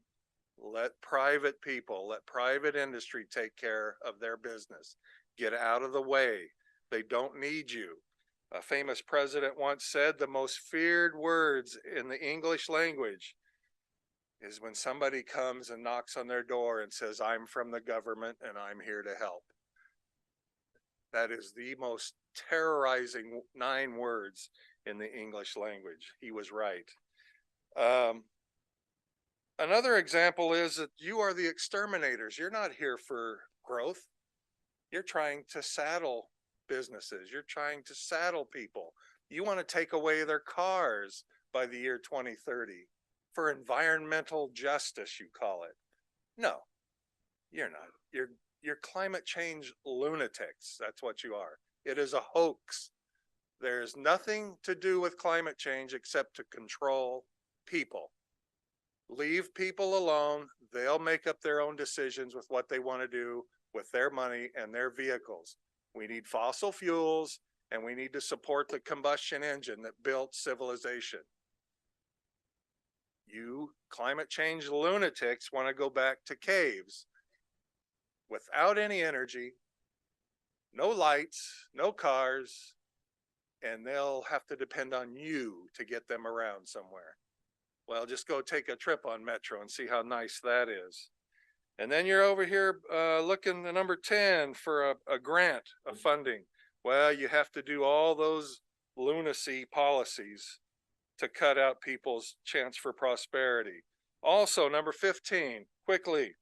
Let private people, let private industry take care of their business. Get out of the way. They don't need you. A famous president once said the most feared words in the English language is when somebody comes and knocks on their door and says, I'm from the government and I'm here to help. That is the most terrorizing 9 words in the English language. He was right. Another example is that you are the exterminators. You're not here for growth. You're trying to saddle businesses. You're trying to saddle people. You want to take away their cars by the year 2030 for environmental justice, you call it. No, you're not. You're climate change lunatics. That's what you are. It is a hoax. There's nothing to do with climate change except to control people. Leave people alone. They'll make up their own decisions with what they want to do with their money and their vehicles. We need fossil fuels, and we need to support the combustion engine that built civilization. You climate change lunatics want to go back to caves without any energy, no lights, no cars, and they'll have to depend on you to get them around somewhere. Well, just go take a trip on Metro and see how nice that is. And then you're over here looking at number 10 for a grant of funding. Well, you have to do all those lunacy policies to cut out people's chance for prosperity. Also, number 15, quickly.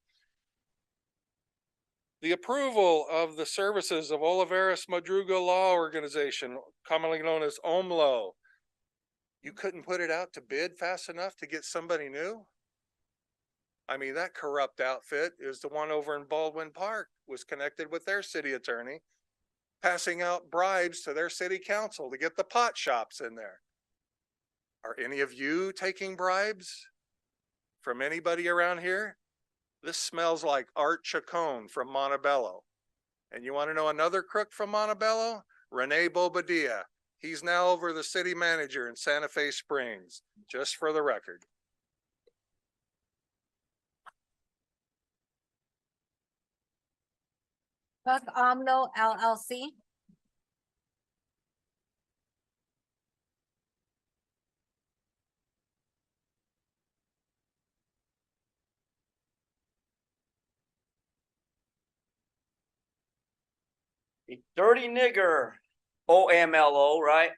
The approval of the services of Olivares Madruga Law Organization, commonly known as OMLO. You couldn't put it out to bid fast enough to get somebody new? I mean, that corrupt outfit is the one over in Baldwin Park, was connected with their city attorney, passing out bribes to their city council to get the pot shops in there. Are any of you taking bribes from anybody around here? This smells like Art Chacon from Montebello. And you want to know another crook from Montebello? Rene Bobadilla. He's now over the city manager in Santa Fe Springs, just for the record. Buck Omno LLC. A dirty nigger, OMLO, right?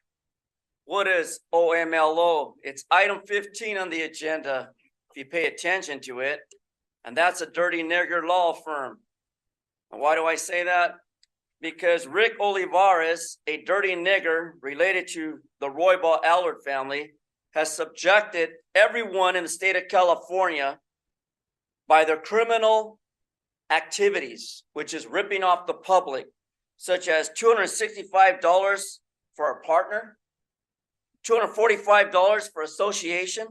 What is OMLO? It's item 15 on the agenda, if you pay attention to it. And that's a dirty nigger law firm. And why do I say that? Because Rick Olivares, a dirty nigger related to the Roybal Allard family, has subjected everyone in the state of California by their criminal activities, which is ripping off the public, such as $265 for a partner, $245 for association.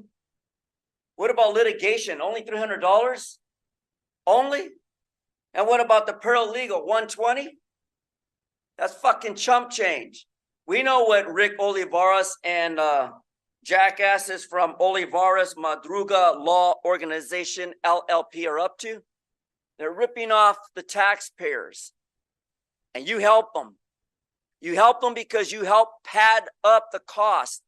What about litigation? Only $300? Only? And what about the paralegal? $120? That's fucking chump change. We know what Rick Olivares and jackasses from Olivares Madruga Law Organization, LLP, are up to. They're ripping off the taxpayers. And you help them. You help them because you help pad up the cost.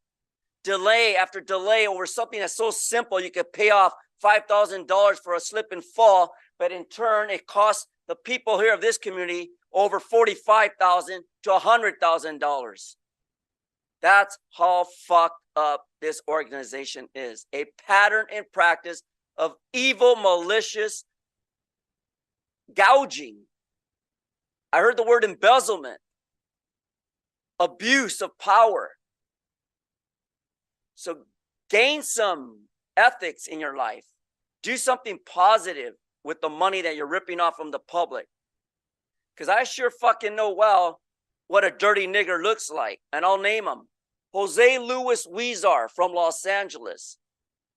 Delay after delay over something that's so simple, you could pay off $5,000 for a slip and fall, but in turn, it costs the people here of this community over $45,000 to $100,000. That's how fucked up this organization is. A pattern and practice of evil, malicious gouging. I heard the word embezzlement, abuse of power. So gain some ethics in your life. Do something positive with the money that you're ripping off from the public. Because I sure fucking know well what a dirty nigger looks like. And I'll name them. Jose Luis Huizar from Los Angeles.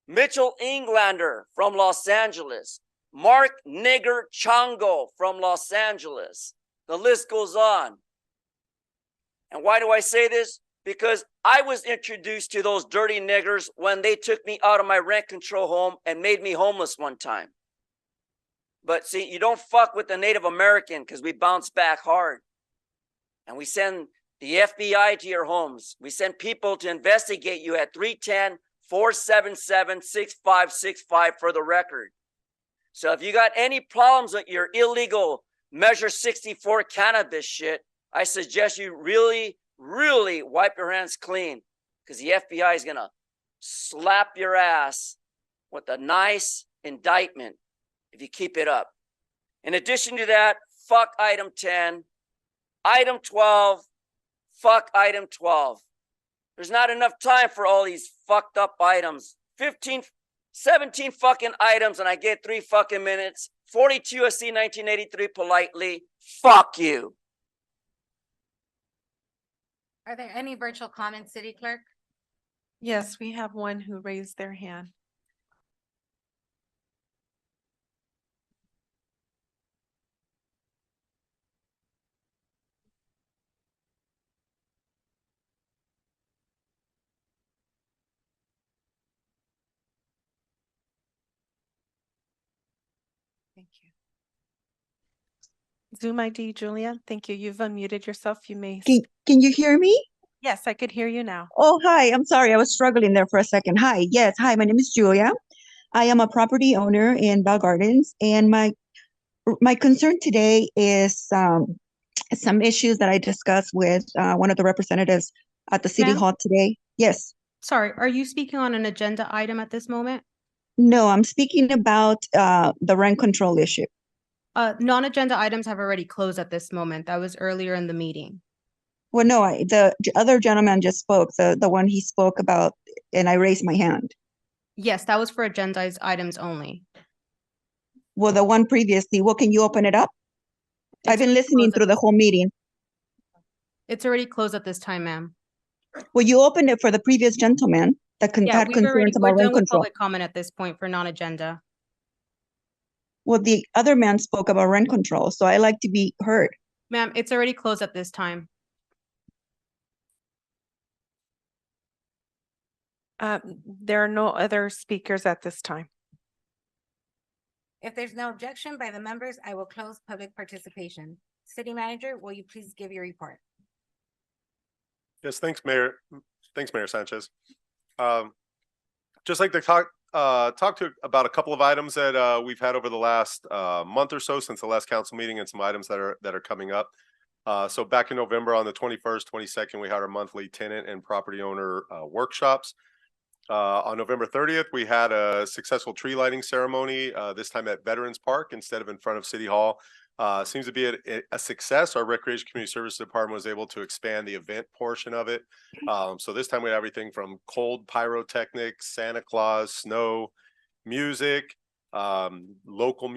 Mitchell Englander from Los Angeles. Mark Nigger Chango from Los Angeles. The list goes on. And why do I say this? Because I was introduced to those dirty niggers when they took me out of my rent control home and made me homeless one time. But see, you don't fuck with the Native American because we bounce back hard. And we send the FBI to your homes. We send people to investigate you at 310-477-6565 for the record. So if you got any problems with your illegal Measure 64 cannabis shit, I suggest you really wipe your hands clean, because the FBI is gonna slap your ass with a nice indictment if you keep it up. In addition to that, fuck item 10, item 12, fuck item 12. There's not enough time for all these fucked up items. 17 fucking items and I get 3 fucking minutes. 42 USC 1983 politely. Fuck you. Are there any virtual comments, City Clerk? Yes, we have one who raised their hand. Thank you. Zoom ID, Julia. Thank you. You've unmuted yourself. You may. Can you hear me? Yes, I could hear you now. Oh, hi. I'm sorry. I was struggling there for a second. Hi. Yes. Hi. My name is Julia. I am a property owner in Bell Gardens, and my concern today is some issues that I discussed with one of the representatives at the city Ma'am? hall today. Yes. Sorry, are you speaking on an agenda item at this moment? No, I'm speaking about the rent control issue. Non-agenda items have already closed at this moment. That was earlier in the meeting. Well, no, the other gentleman just spoke, the one he spoke about, and I raised my hand. Yes, that was for agenda items only. Well, the one previously, well, can you open it up? I've been listening through the whole meeting. It's already closed at this time, ma'am. Well, you opened it for the previous gentleman that Yeah, had we're done concerns about rent with control. public comment at this point for non-agenda. Well, the other man spoke about rent control, so I like to be heard. Ma'am, it's already closed at this time. There are no other speakers at this time. If there's no objection by the members, I will close public participation. City Manager, will you please give your report? Yes, thanks, Mayor. Thanks, Mayor Sanchez. Just like to talk about a couple of items that we've had over the last month or so since the last council meeting, and some items that are coming up. So back in November on the 21st, 22nd, we had our monthly tenant and property owner workshops. On November 30th, we had a successful tree lighting ceremony, this time at Veterans Park instead of in front of City Hall. Seems to be a success. Our Recreation Community Services Department was able to expand the event portion of it. So this time we had everything from cold pyrotechnics, Santa Claus, snow, music, local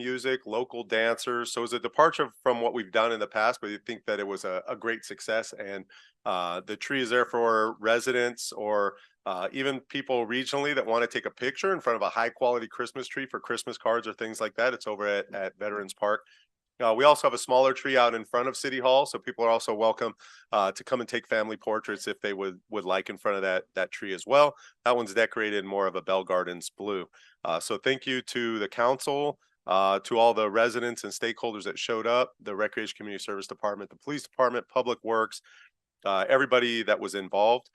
dancers. So it was a departure from what we've done in the past, but I think that it was a great success. And the tree is there for residents or even people regionally that want to take a picture in front of a high quality Christmas tree for Christmas cards or things like that. It's over at Veterans Park. We also have a smaller tree out in front of City Hall, so people are also welcome to come and take family portraits if they would like in front of that tree as well. That one's decorated in more of a Bell Gardens blue. So thank you to the council, to all the residents and stakeholders that showed up, the Recreation Community Service Department, the Police Department, Public Works, everybody that was involved.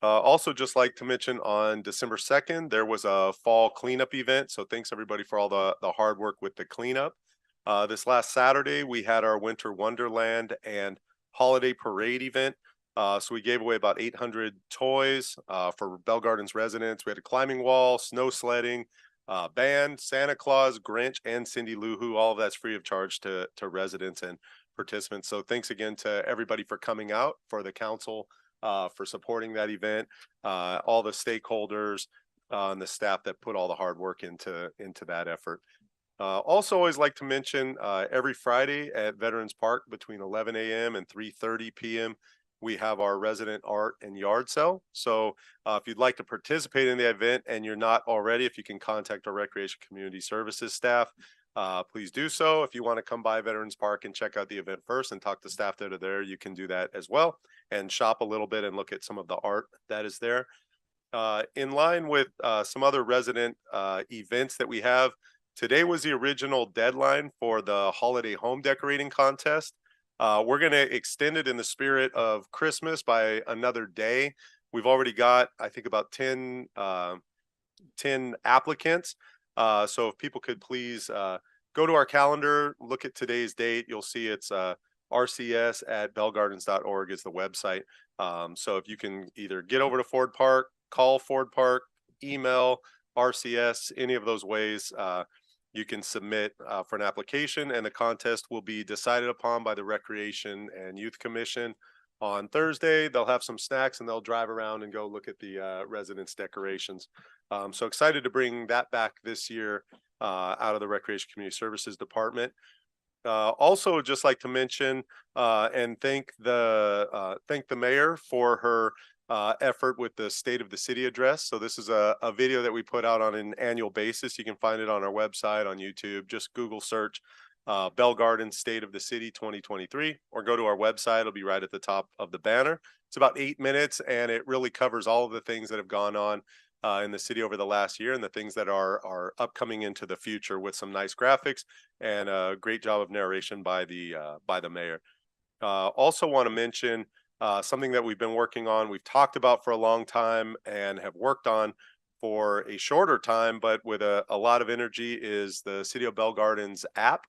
Also, just like to mention on December 2nd, there was a fall cleanup event. So thanks everybody for all the hard work with the cleanup. This last Saturday, we had our Winter Wonderland and Holiday Parade event. So we gave away about 800 toys for Bell Gardens residents. We had a climbing wall, snow sledding, band, Santa Claus, Grinch, and Cindy Lou Who. All of that's free of charge to residents and participants. So thanks again to everybody for coming out, for the council for supporting that event, all the stakeholders and the staff that put all the hard work into that effort. Also, always like to mention every Friday at Veterans Park between 11 a.m. and 3:30 p.m. we have our resident art and yard sale. So if you'd like to participate in the event and you're not already, if you can contact our Recreation Community Services staff, please do so. If you want to come by Veterans Park and check out the event first and talk to staff that are there, you can do that as well and shop a little bit and look at some of the art that is there. In line with some other resident events that we have, today was the original deadline for the holiday home decorating contest. We're going to extend it in the spirit of Christmas by another day. We've already got, I think, about 10 applicants. So if people could please go to our calendar, look at today's date, you'll see it's rcs@bellgardens.org is the website. So if you can either get over to Ford Park, call Ford Park, email RCS, any of those ways, you can submit for an application, and the contest will be decided upon by the Recreation and Youth Commission on Thursday. They'll have some snacks and they'll drive around and go look at the residence decorations. So excited to bring that back this year out of the Recreation Community Services Department. Also, just like to mention and thank the mayor for her effort with the State of the City address. So this is a video that we put out on an annual basis. You can find it on our website, on YouTube. Just Google search Bell Gardens State of the City 2023, or go to our website. It'll be right at the top of the banner. It's about 8 minutes, and it really covers all of the things that have gone on in the city over the last year and the things that are upcoming into the future, with some nice graphics and a great job of narration by the mayor. Also want to mention something that we've been working on, we've talked about for a long time and have worked on for a shorter time, but with a lot of energy, is the City of Bell Gardens app.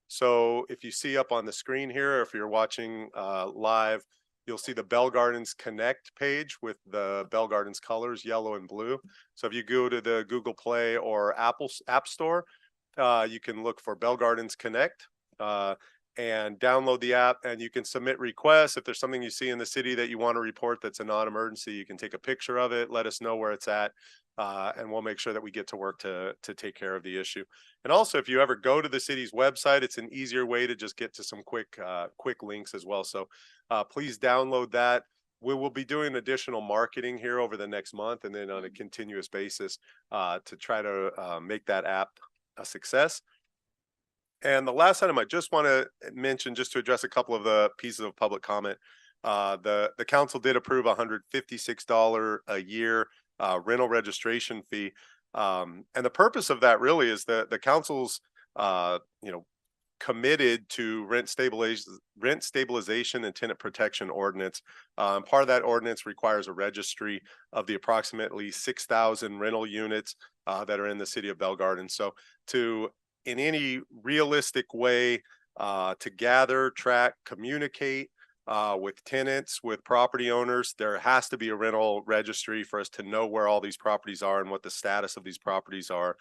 So if you see up on the screen here, or if you're watching live, you'll see the Bell Gardens Connect page with the Bell Gardens colors, yellow and blue. So if you go to the Google Play or Apple App Store, you can look for Bell Gardens Connect and download the app, and you can submit requests. If there's something you see in the city that you want to report that's a non-emergency, you can take a picture of it, let us know where it's at, and we'll make sure that we get to work to take care of the issue. And also, if you ever go to the city's website, it's an easier way to just get to some quick links as well. So please download that. We will be doing additional marketing here over the next month, and then on a continuous basis to try to make that app a success. And the last item I just want to mention, just to address a couple of the pieces of public comment, the council did approve $156 a year rental registration fee. And the purpose of that really is that the council's committed to rent stabilization and tenant protection ordinance. Part of that ordinance requires a registry of the approximately 6,000 rental units that are in the city of Bell Gardens. So to, in any realistic way, to gather, track, communicate with tenants, with property owners, there has to be a rental registry for us to know where all these properties are and what the status of these properties are.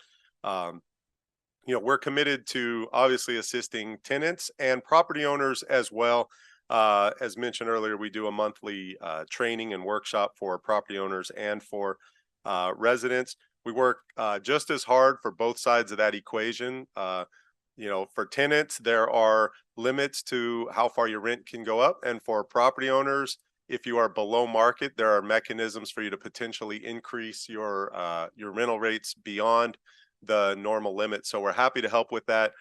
We're committed to obviously assisting tenants and property owners as well. As mentioned earlier, we do a monthly training and workshop for property owners and for residents. We work just as hard for both sides of that equation. For tenants, there are limits to how far your rent can go up. And for property owners, if you are below market, there are mechanisms for you to potentially increase your rental rates beyond the normal limit. So we're happy to help with that.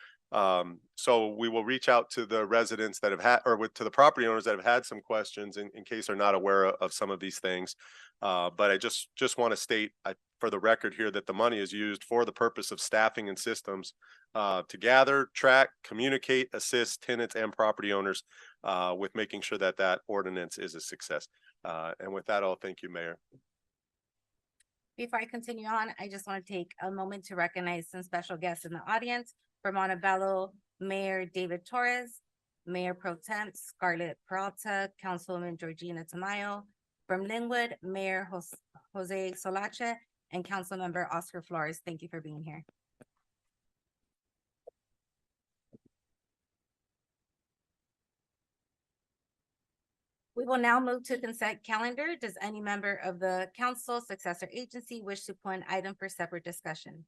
So we will reach out to the residents that have had, or to the property owners that have had some questions in case they're not aware of some of these things. But I just want to state for the record here that the money is used for the purpose of staffing and systems to gather, track, communicate, assist tenants and property owners with making sure that that ordinance is a success. And with that, I'll thank you, Mayor. Before I continue on, I just want to take a moment to recognize some special guests in the audience. From Montebello, Mayor David Torres, Mayor Pro Tem Scarlett Peralta, Councilwoman Georgina Tamayo. From Linwood, Mayor Jose Solache, and Councilmember Oscar Flores. Thank you for being here. We will now move to consent calendar. Does any member of the council, successor agency wish to put an item for separate discussion?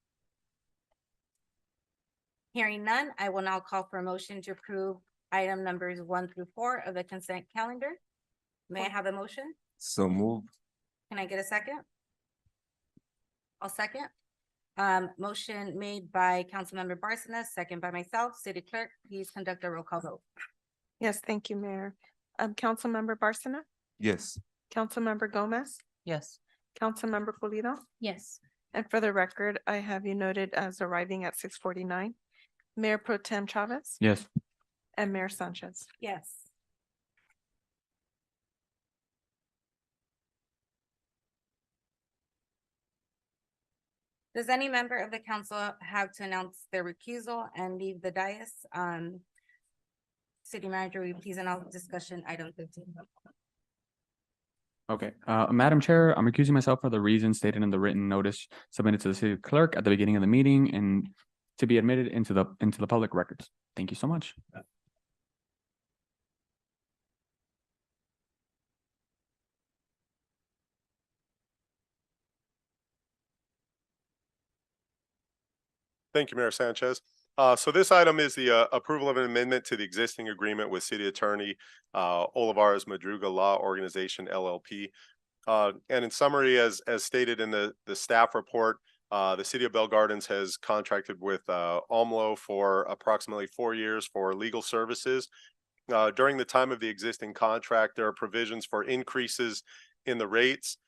Hearing none, I will now call for a motion to approve item numbers 1 through 4 of the consent calendar. May I have a motion? So move. Can I get a second? I'll second. Motion made by Councilmember Barcena, second by myself. City Clerk, please conduct a roll call vote. Yes, thank you, Mayor. Councilmember Barcena, Yes. Councilmember Gomez, Yes. Councilmember Pulido. Yes. And for the record, I have you noted as arriving at 6:49. Mayor Pro Tem Chavez Yes. and Mayor Sanchez. Yes. Does any member of the council have to announce their recusal and leave the dais? City Manager, will you please announce discussion item 15? Okay, Madam Chair, I'm recusing myself for the reasons stated in the written notice submitted to the city clerk at the beginning of the meeting and to be admitted into the public records. Thank you so much. Thank you, Mayor Sanchez. So this item is the approval of an amendment to the existing agreement with City Attorney Olivares Madruga Law Organization LLP. And in summary, as stated in the staff report, the City of Bell Gardens has contracted with OMLO for approximately 4 years for legal services. During the time of the existing contract, there are provisions for increases in the rates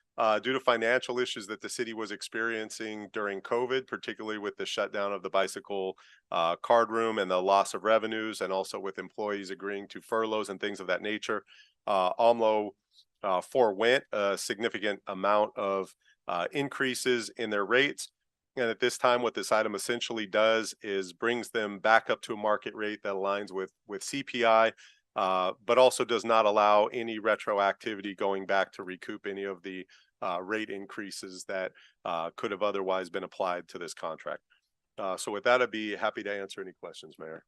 due to financial issues that the city was experiencing during COVID, particularly with the shutdown of the bicycle card room and the loss of revenues, and also with employees agreeing to furloughs and things of that nature. OMLO forewent a significant amount of increases in their rates. And at this time, what this item essentially does is brings them back up to a market rate that aligns with CPI, but also does not allow any retroactivity going back to recoup any of the rate increases that could have otherwise been applied to this contract. So with that, I'd be happy to answer any questions, Mayor.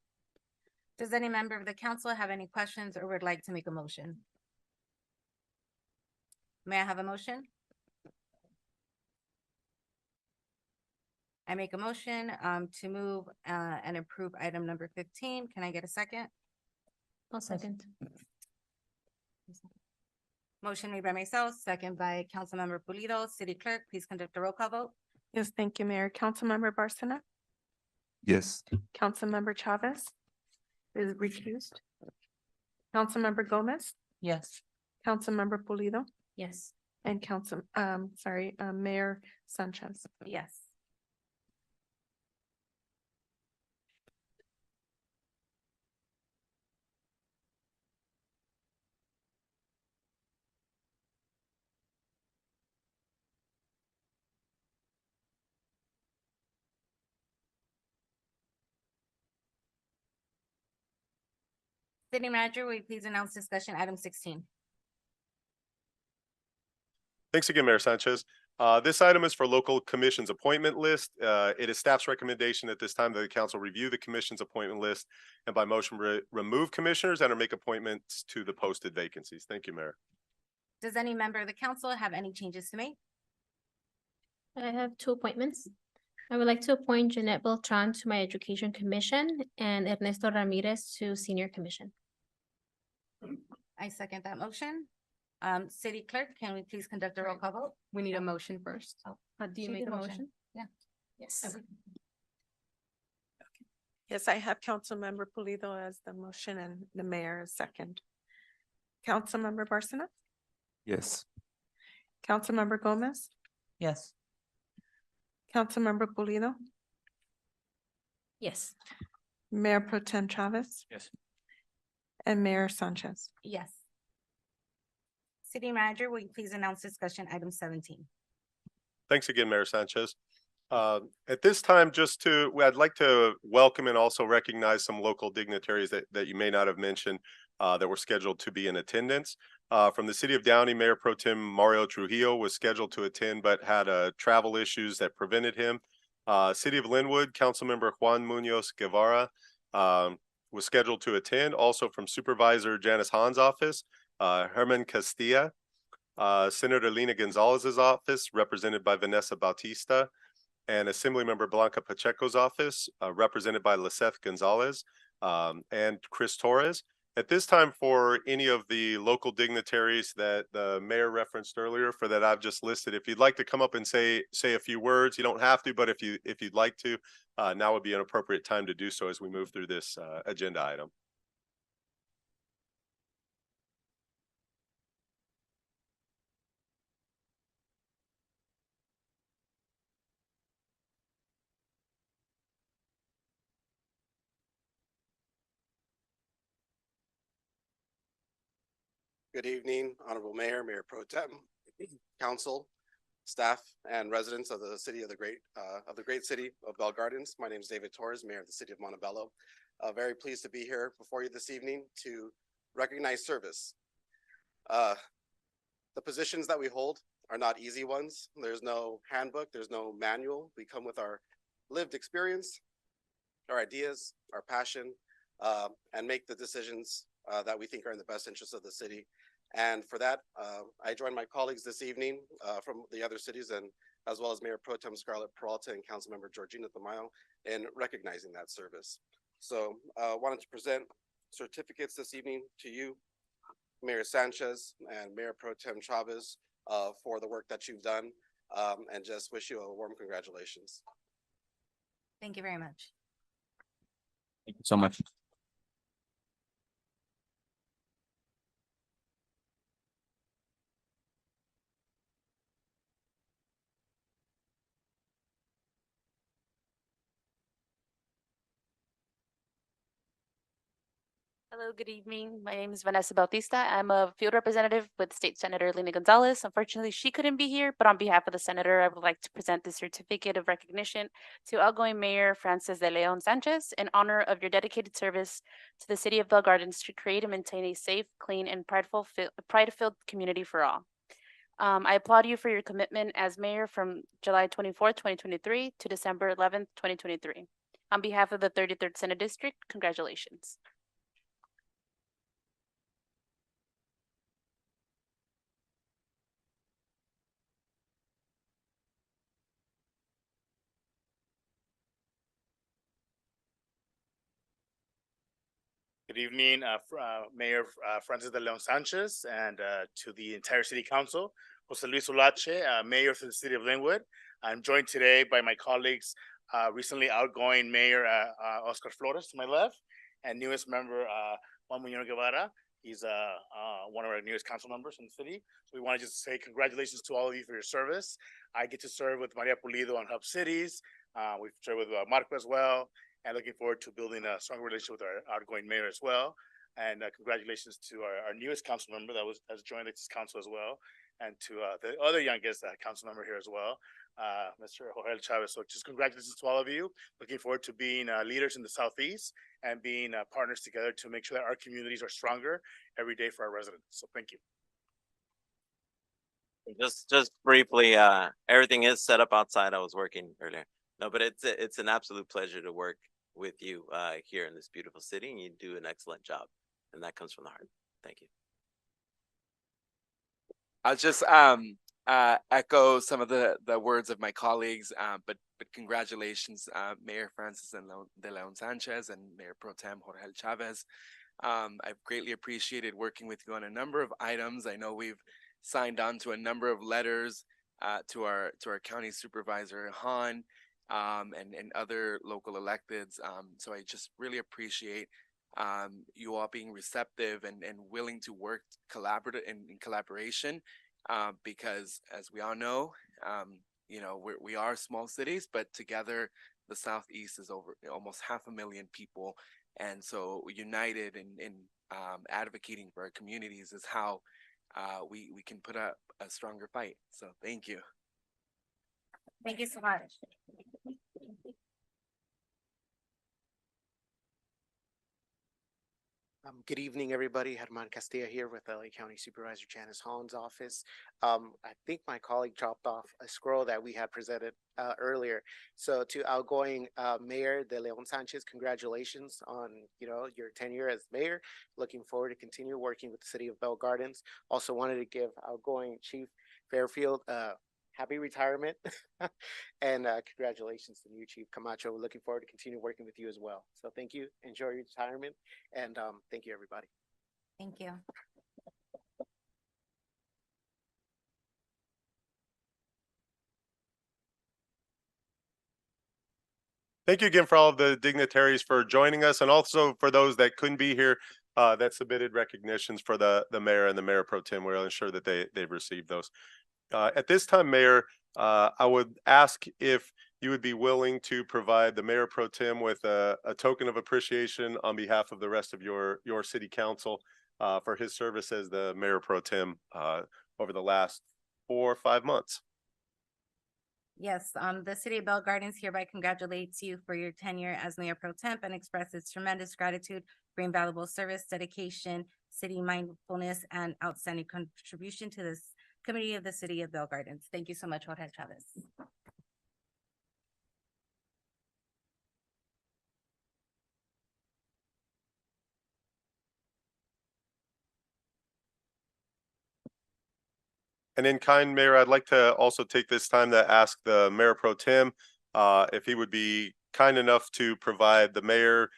Does any member of the council have any questions or would like to make a motion? May I have a motion? I make a motion to move and approve item number 15. Can I get a second? I'll second. Motion made by myself, second by Councilmember Pulido. City Clerk, please conduct a roll call vote. Yes, thank you, Mayor. Councilmember Barcena, Yes. Councilmember Chavez is recused. Councilmember Gomez, Yes. Councilmember Pulido, Yes. and Mayor Sanchez. Yes. City Manager, will you please announce discussion item 16? Thanks again, Mayor Sanchez. This item is for local commission's appointment list. It is staff's recommendation at this time that the council review the commission's appointment list and by motion remove commissioners and or make appointments to the posted vacancies. Thank you, Mayor. Does any member of the council have any changes to make? I have 2 appointments. I would like to appoint Jeanette Beltran to my Education Commission and Ernesto Ramirez to Senior Commission. I second that motion. City Clerk, can we please conduct a roll call vote? We need a motion first. Do you She make did a a motion? motion. Yeah. Yes. Yes, I have Councilmember Pulido as the motion and the mayor as second. Councilmember Barcena, Yes. Councilmember Gomez, Yes. Councilmember Pulido, Yes. Mayor Pro Tem Chavez, Yes. and Mayor Sanchez. Yes. City Manager, will you please announce discussion item 17? Thanks again, Mayor Sanchez. At this time, I'd like to welcome and also recognize some local dignitaries that you may not have mentioned that were scheduled to be in attendance. From the city of Downey, Mayor Pro Tem Mario Trujillo was scheduled to attend, but had travel issues that prevented him. City of Linwood, Councilmember Juan Munoz Guevara was scheduled to attend. Also from Supervisor Janice Hahn's office, Herman Castilla, Senator Lena Gonzalez's office, represented by Vanessa Bautista, and Assemblymember Blanca Pacheco's office, represented by Liseth Gonzalez and Chris Torres. At this time, for any of the local dignitaries that the mayor referenced earlier, for that I've just listed, if you'd like to come up and say a few words, you don't have to, but if you'd like to, now would be an appropriate time to do so as we move through this agenda item. Good evening, Honorable Mayor, Mayor Pro Tem, Council, staff, and residents of the city of the great city of Bell Gardens. My name is David Torres, Mayor of the City of Montebello. Very pleased to be here before you this evening to recognize service. The positions that we hold are not easy ones. There's no handbook, there's no manual. We come with our lived experience, our ideas, our passion, and make the decisions that we think are in the best interest of the city. And for that, I join my colleagues this evening from the other cities, and as well as Mayor Pro Tem Scarlett Peralta and Councilmember Georgina Tamayo in recognizing that service. So wanted to present certificates this evening to you, Mayor Sanchez and Mayor Pro Tem Chavez, for the work that you've done, and just wish you a warm congratulations. Thank you very much. Thank you so much. Hello, good evening. My name is Vanessa Bautista. I'm a field representative with State Senator Lena Gonzalez. Unfortunately, she couldn't be here, but on behalf of the senator, I would like to present the certificate of recognition to outgoing Mayor Francis de Leon Sanchez in honor of your dedicated service to the city of Bell Gardens to create and maintain a safe, clean, and pride-filled community for all. I applaud you for your commitment as mayor from July 24th, 2023 to December 11th, 2023. On behalf of the 33rd Senate District, congratulations. Good evening, Mayor Francis de Leon Sanchez, and to the entire City Council. Jose Luis Olache, Mayor for the City of Linwood. I'm joined today by my colleagues, recently outgoing Mayor Oscar Flores to my left, and newest member Juan Muñoz Guevara. He's one of our newest council members in the city. So we want to just say congratulations to all of you for your service. I get to serve with Maria Pulido on Hub Cities. We've served with Marco as well. And looking forward to building a strong relationship with our outgoing mayor as well. And congratulations to our newest council member that has joined this council as well, and to the other youngest council member here as well, Mr. Jorge Chavez. So just congratulations to all of you. Looking forward to being leaders in the Southeast and being partners together to make sure that our communities are stronger every day for our residents. So thank you. Just briefly, everything is set up outside. I was working earlier. No, but it's an absolute pleasure to work with you here in this beautiful city, and you do an excellent job, and that comes from the heart. Thank you. I'll just echo some of the words of my colleagues, but congratulations, Mayor Francis de Leon Sanchez and Mayor Pro Tem Jorge Chavez. I've greatly appreciated working with you on a number of items. I know we've signed on to a number of letters to our county supervisor Han. And other local electeds. So I just really appreciate you all being receptive and willing to work in collaboration, because as we all know, we are small cities, but together the Southeast is over almost 500,000 people. And so united in advocating for our communities is how we can put up a stronger fight. So thank you. Thank you so much. Good evening, everybody. Herman Castilla here with LA County Supervisor Janice Holland's office. I think my colleague dropped off a scroll that we had presented earlier. So to outgoing Mayor de Leon Sanchez, congratulations on your tenure as mayor. Looking forward to continue working with the city of Bell Gardens. Also wanted to give outgoing Chief Fairfield happy retirement and congratulations to new Chief Camacho. We're looking forward to continue working with you as well. So thank you. Enjoy your retirement, and thank you, everybody. Thank you. Thank you again for all of the dignitaries for joining us, and also for those that couldn't be here that submitted recognitions for the mayor and the mayor pro tem. We'll ensure that they've received those. At this time, Mayor, I would ask if you would be willing to provide the Mayor Pro Tem with a token of appreciation on behalf of the rest of your city council for his service as the Mayor Pro Tem over the last 4 or 5 months. Yes, the city of Bell Gardens hereby congratulates you for your tenure as mayor pro temp and expresses tremendous gratitude for invaluable service, dedication, city mindfulness, and outstanding contribution to this community of the city of Bell Gardens. Thank you so much, Jorge Chavez. And in kind, Mayor, I'd like to also take this time to ask the Mayor Pro Tem if he would be kind enough to provide the mayor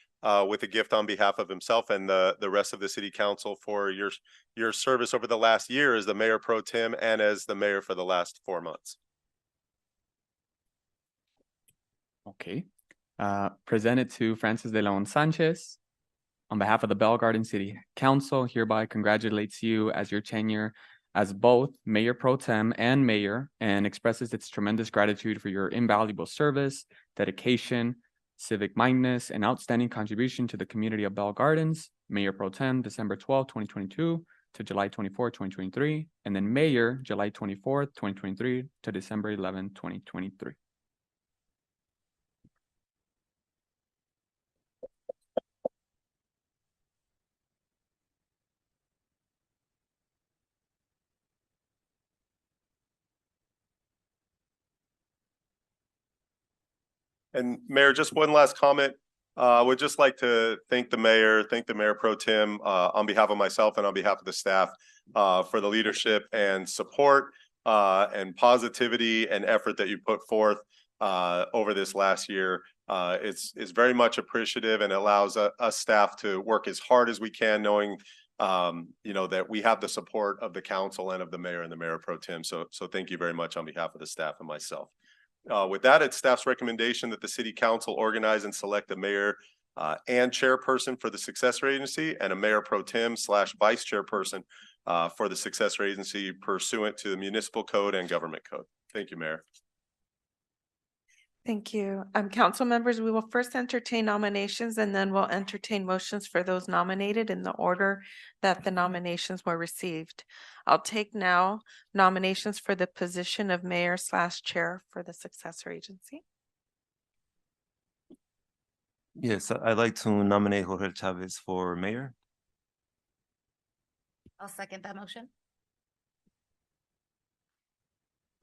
with a gift on behalf of himself and the rest of the city council for your service over the last year as the Mayor Pro Tem and as the mayor for the last 4 months. Okay. Presented to Francis de Leon Sanchez. On behalf of the Bell Garden City Council, hereby congratulates you as your tenure as both Mayor Pro Tem and Mayor, and expresses its tremendous gratitude for your invaluable service, dedication, civic mindedness, and outstanding contribution to the community of Bell Gardens. Mayor Pro Tem, December 12, 2022 to July 24, 2023, and then Mayor, July 24, 2023 to December 11, 2023. And Mayor, just one last comment. I would just like to thank the mayor pro tem on behalf of myself and on behalf of the staff for the leadership and support and positivity and effort that you put forth over this last year. It's very much appreciative and allows us staff to work as hard as we can, knowing that we have the support of the council and of the mayor and the mayor pro tem. So thank you very much on behalf of the staff and myself. With that, it's staff's recommendation that the city council organize and select a mayor and chairperson for the successor agency and a mayor pro tem / vice chairperson for the successor agency pursuant to the municipal code and government code. Thank you, Mayor. Thank you. Council members, we will first entertain nominations and then we'll entertain motions for those nominated in the order that the nominations were received. I'll take now nominations for the position of mayor / chair for the successor agency. Yes, I'd like to nominate Jorge Chavez for mayor. I'll second that motion.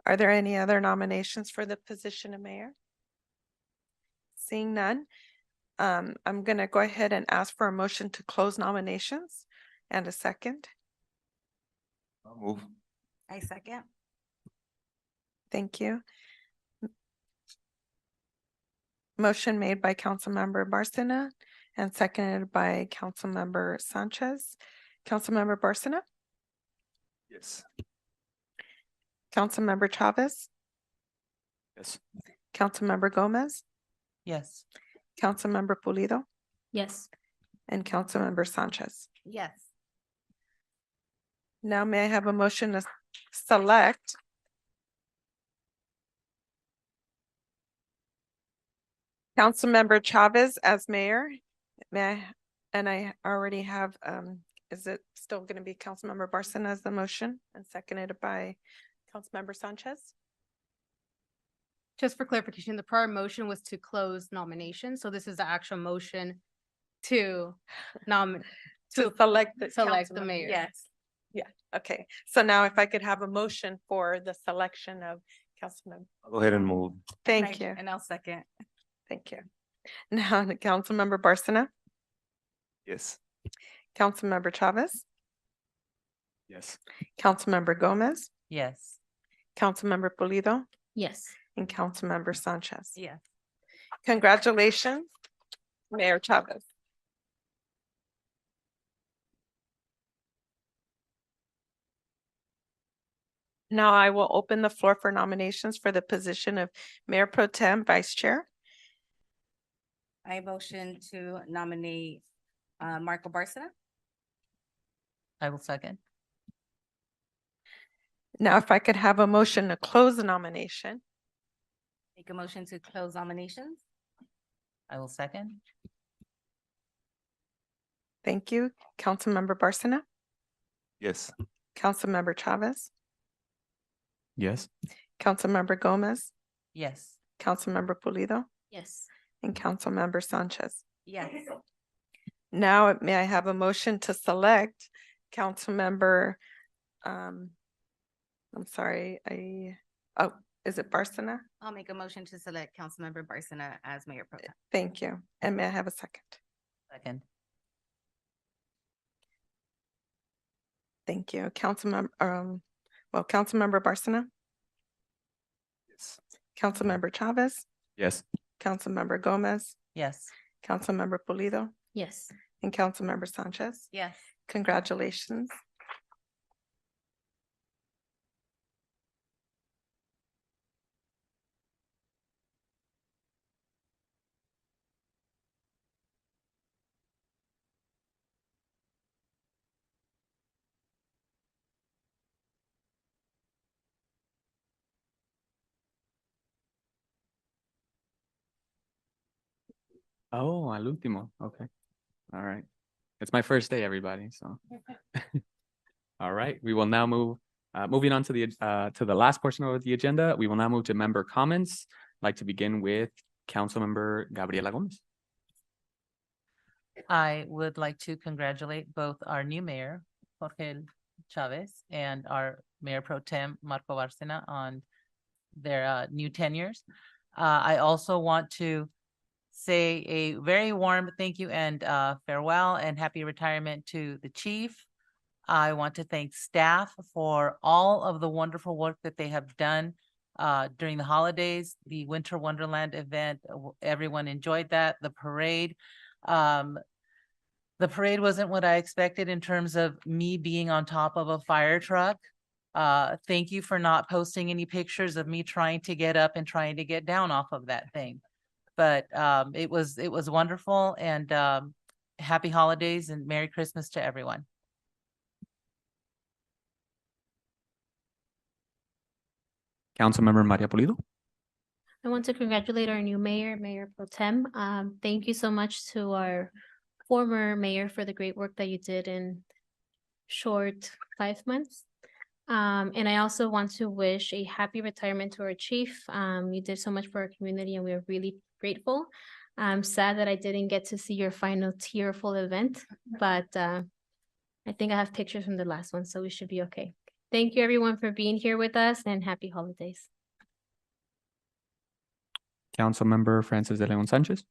Are there any other nominations for the position of mayor? Seeing none, I'm going to go ahead and ask for a motion to close nominations and a second. I'll move. I second. Thank you. Motion made by Councilmember Barcena and seconded by Councilmember Sanchez. Councilmember Barcena, Yes. Councilmember Chavez, Yes. Councilmember Gomez, Yes. Councilmember Pulido, Yes. and Councilmember Sanchez. Yes. Now may I have a motion to select Councilmember Chavez as mayor? May I, and I already have, is it still going to be Councilmember Barcena as the motion and seconded by Councilmember Sanchez? Just for clarification, the prior motion was to close nominations, so this is the actual motion to To select the select the councilmember. mayor. Yes. Yeah, okay. So now if I could have a motion for the selection of Councilmember. I'll go ahead and move. Thank you. And I'll second. Thank you. Now, Councilmember Barcena, Yes. Councilmember Chavez, Yes. Councilmember Gomez, Yes. Councilmember Pulido, Yes. and Councilmember Sanchez. Yes. Congratulations, Mayor Chavez. Now I will open the floor for nominations for the position of Mayor Pro Tem Vice Chair. I motion to nominate Marco Barcena. I will second. Now, if I could have a motion to close the nomination. Make a motion to close nominations. I will second. Thank you. Councilmember Barcena, Yes. Councilmember Chavez, Yes. Councilmember Gomez, Yes. Councilmember Pulido, Yes. and Councilmember Sanchez. Yes. Now, may I have a motion to select Councilmember, I'm sorry, is it Barsina? I'll make a motion to select Councilmember Barsina as Mayor Pro Tem. Thank you. And may I have a second? Second. Thank you. Councilmember Barsina? Yes. Councilmember Chavez? Yes. Councilmember Gomez? Yes. Councilmember Pulido? Yes. And Councilmember Sanchez? Yes. Congratulations. Oh, al último. Okay. All right. It's my first day, everybody. So, all right. We will now move. Moving on to the last portion of the agenda. We will now move to member comments. I'd like to begin with Councilmember Gabriela Gomez. I would like to congratulate both our new mayor, Jorge Chavez, and our Mayor Pro Tem, Marco Bárcena, on their new tenures. I also want to say a very warm thank you and farewell and happy retirement to the chief. I want to thank staff for all of the wonderful work that they have done during the holidays, the Winter Wonderland event. Everyone enjoyed that, the parade. The parade wasn't what I expected in terms of me being on top of a fire truck. Thank you for not posting any pictures of me trying to get up and trying to get down off of that thing. But it was wonderful, and happy holidays and Merry Christmas to everyone. Councilmember Maria Pulido. I want to congratulate our new mayor, Mayor Pro Tem. Thank you so much to our former mayor for the great work that you did in short 5 months. And I also want to wish a happy retirement to our chief. You did so much for our community and we're really grateful. I'm sad that I didn't get to see your final tearful event, but I think I have pictures from the last one, so we should be okay. Thank you everyone for being here with us and happy holidays. Councilmember Francis de Leon Sanchez.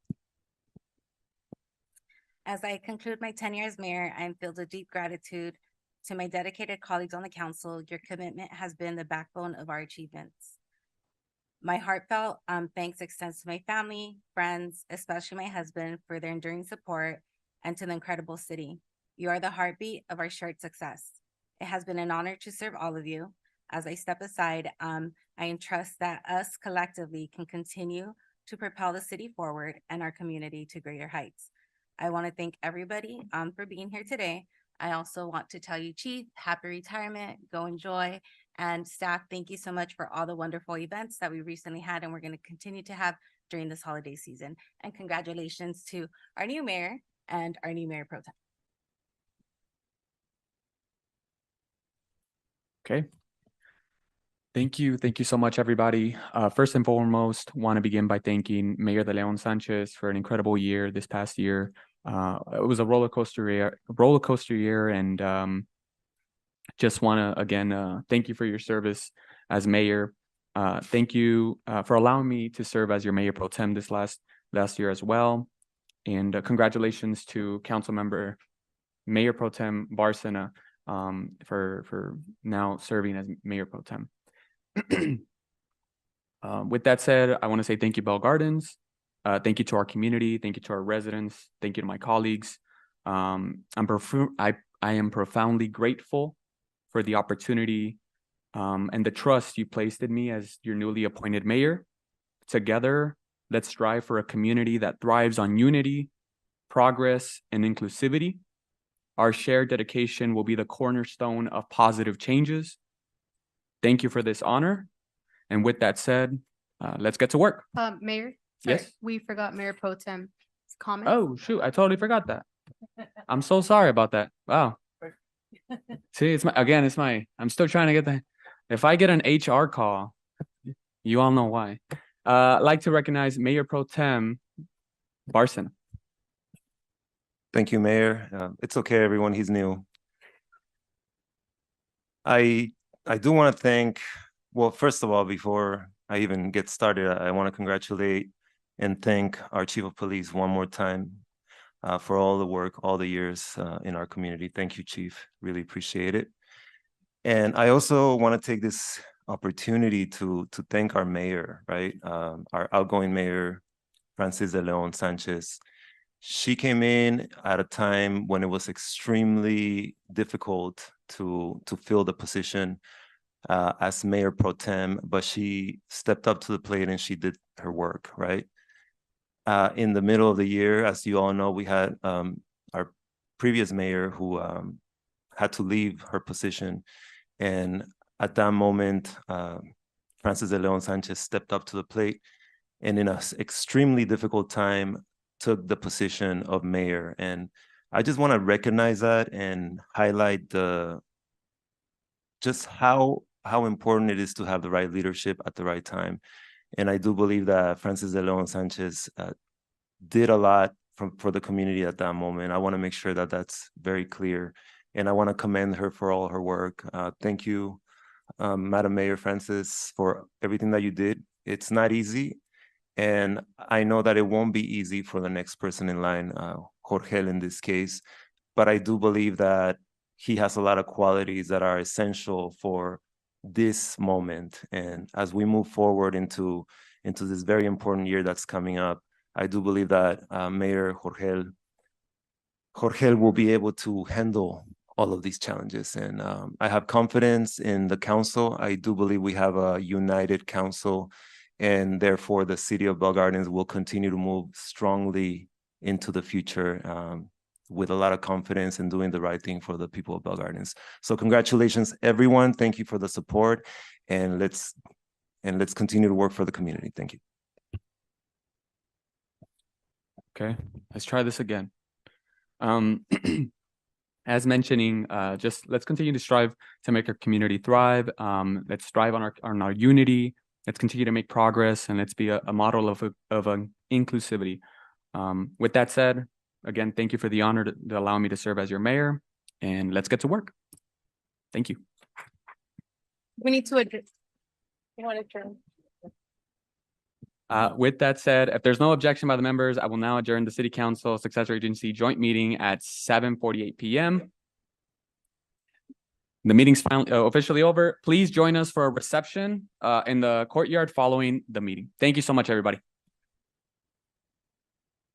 As I conclude my tenure as mayor, I am filled with deep gratitude to my dedicated colleagues on the council. Your commitment has been the backbone of our achievements. My heartfelt thanks extends to my family, friends, especially my husband, for their enduring support, and to the incredible city. You are the heartbeat of our shared success. It has been an honor to serve all of you. As I step aside, I entrust that us collectively can continue to propel the city forward and our community to greater heights. I want to thank everybody for being here today. I also want to tell you, Chief, happy retirement, go enjoy. And staff, thank you so much for all the wonderful events that we recently had and we're going to continue to have during this holiday season. And congratulations to our new mayor and our new Mayor Pro Tem. Okay. Thank you. Thank you so much, everybody. First and foremost, want to begin by thanking Mayor de Leon Sanchez for an incredible year this past year. It was a roller coaster year, and just want to again thank you for your service as mayor. Thank you for allowing me to serve as your Mayor Pro Tem this last year as well. And congratulations to Councilmember Mayor Pro Tem Bárcena for now serving as Mayor Pro Tem. With that said, I want to say thank you, Bell Gardens. Thank you to our community. Thank you to our residents. Thank you to my colleagues. I am profoundly grateful for the opportunity and the trust you placed in me as your newly appointed mayor. Together, let's strive for a community that thrives on unity, progress, and inclusivity. Our shared dedication will be the cornerstone of positive changes. Thank you for this honor. And with that said, let's get to work. Mayor? Sorry, Yes? we forgot Mayor Pro Tem's comment. Oh, shoot. I totally forgot that. I'm so sorry about that. Wow. See, I'm still trying to get if I get an HR call, you all know why. I'd like to recognize Mayor Pro Tem Barson. Thank you, Mayor. It's okay, everyone, he's new. I do want to thank, well, first of all, before I even get started, I want to congratulate and thank our Chief of Police one more time for all the work, all the years in our community. Thank you, Chief. Really appreciate it. And I also want to take this opportunity to thank our mayor, right? Our outgoing mayor, Francis de Leon Sanchez. She came in at a time when it was extremely difficult to fill the position as mayor pro tem, but she stepped up to the plate and she did her work, right? In the middle of the year, as you all know, we had our previous mayor who had to leave her position. And at that moment, Francis de Leon Sanchez stepped up to the plate and in an extremely difficult time took the position of mayor. And I just want to recognize that and highlight just how important it is to have the right leadership at the right time. And I do believe that Francis de Leon Sanchez did a lot for the community at that moment. I want to make sure that that's very clear. And I want to commend her for all her work. Thank you, Madam Mayor Francis, for everything that you did. It's not easy. And I know that it won't be easy for the next person in line, Jorge in this case. But I do believe that he has a lot of qualities that are essential for this moment. And as we move forward into this very important year that's coming up, I do believe that Mayor Jorge will be able to handle all of these challenges. And I have confidence in the council. I do believe we have a united council, and therefore the city of Bell Gardens will continue to move strongly into the future with a lot of confidence in doing the right thing for the people of Bell Gardens. So congratulations, everyone. Thank you for the support, and let's continue to work for the community. Thank you. Okay, let's try this again. As mentioning, just let's continue to strive to make our community thrive. Let's strive on our unity. Let's continue to make progress, and let's be a model of inclusivity. With that said, again, thank you for the honor to allow me to serve as your mayor, and let's get to work. Thank you. We need to adjourn. You want to adjourn? With that said, if there's no objection by the members, I will now adjourn the City Council Successor Agency joint meeting at 7:48 p.m. The meeting's officially over. Please join us for a reception in the courtyard following the meeting. Thank you so much, everybody.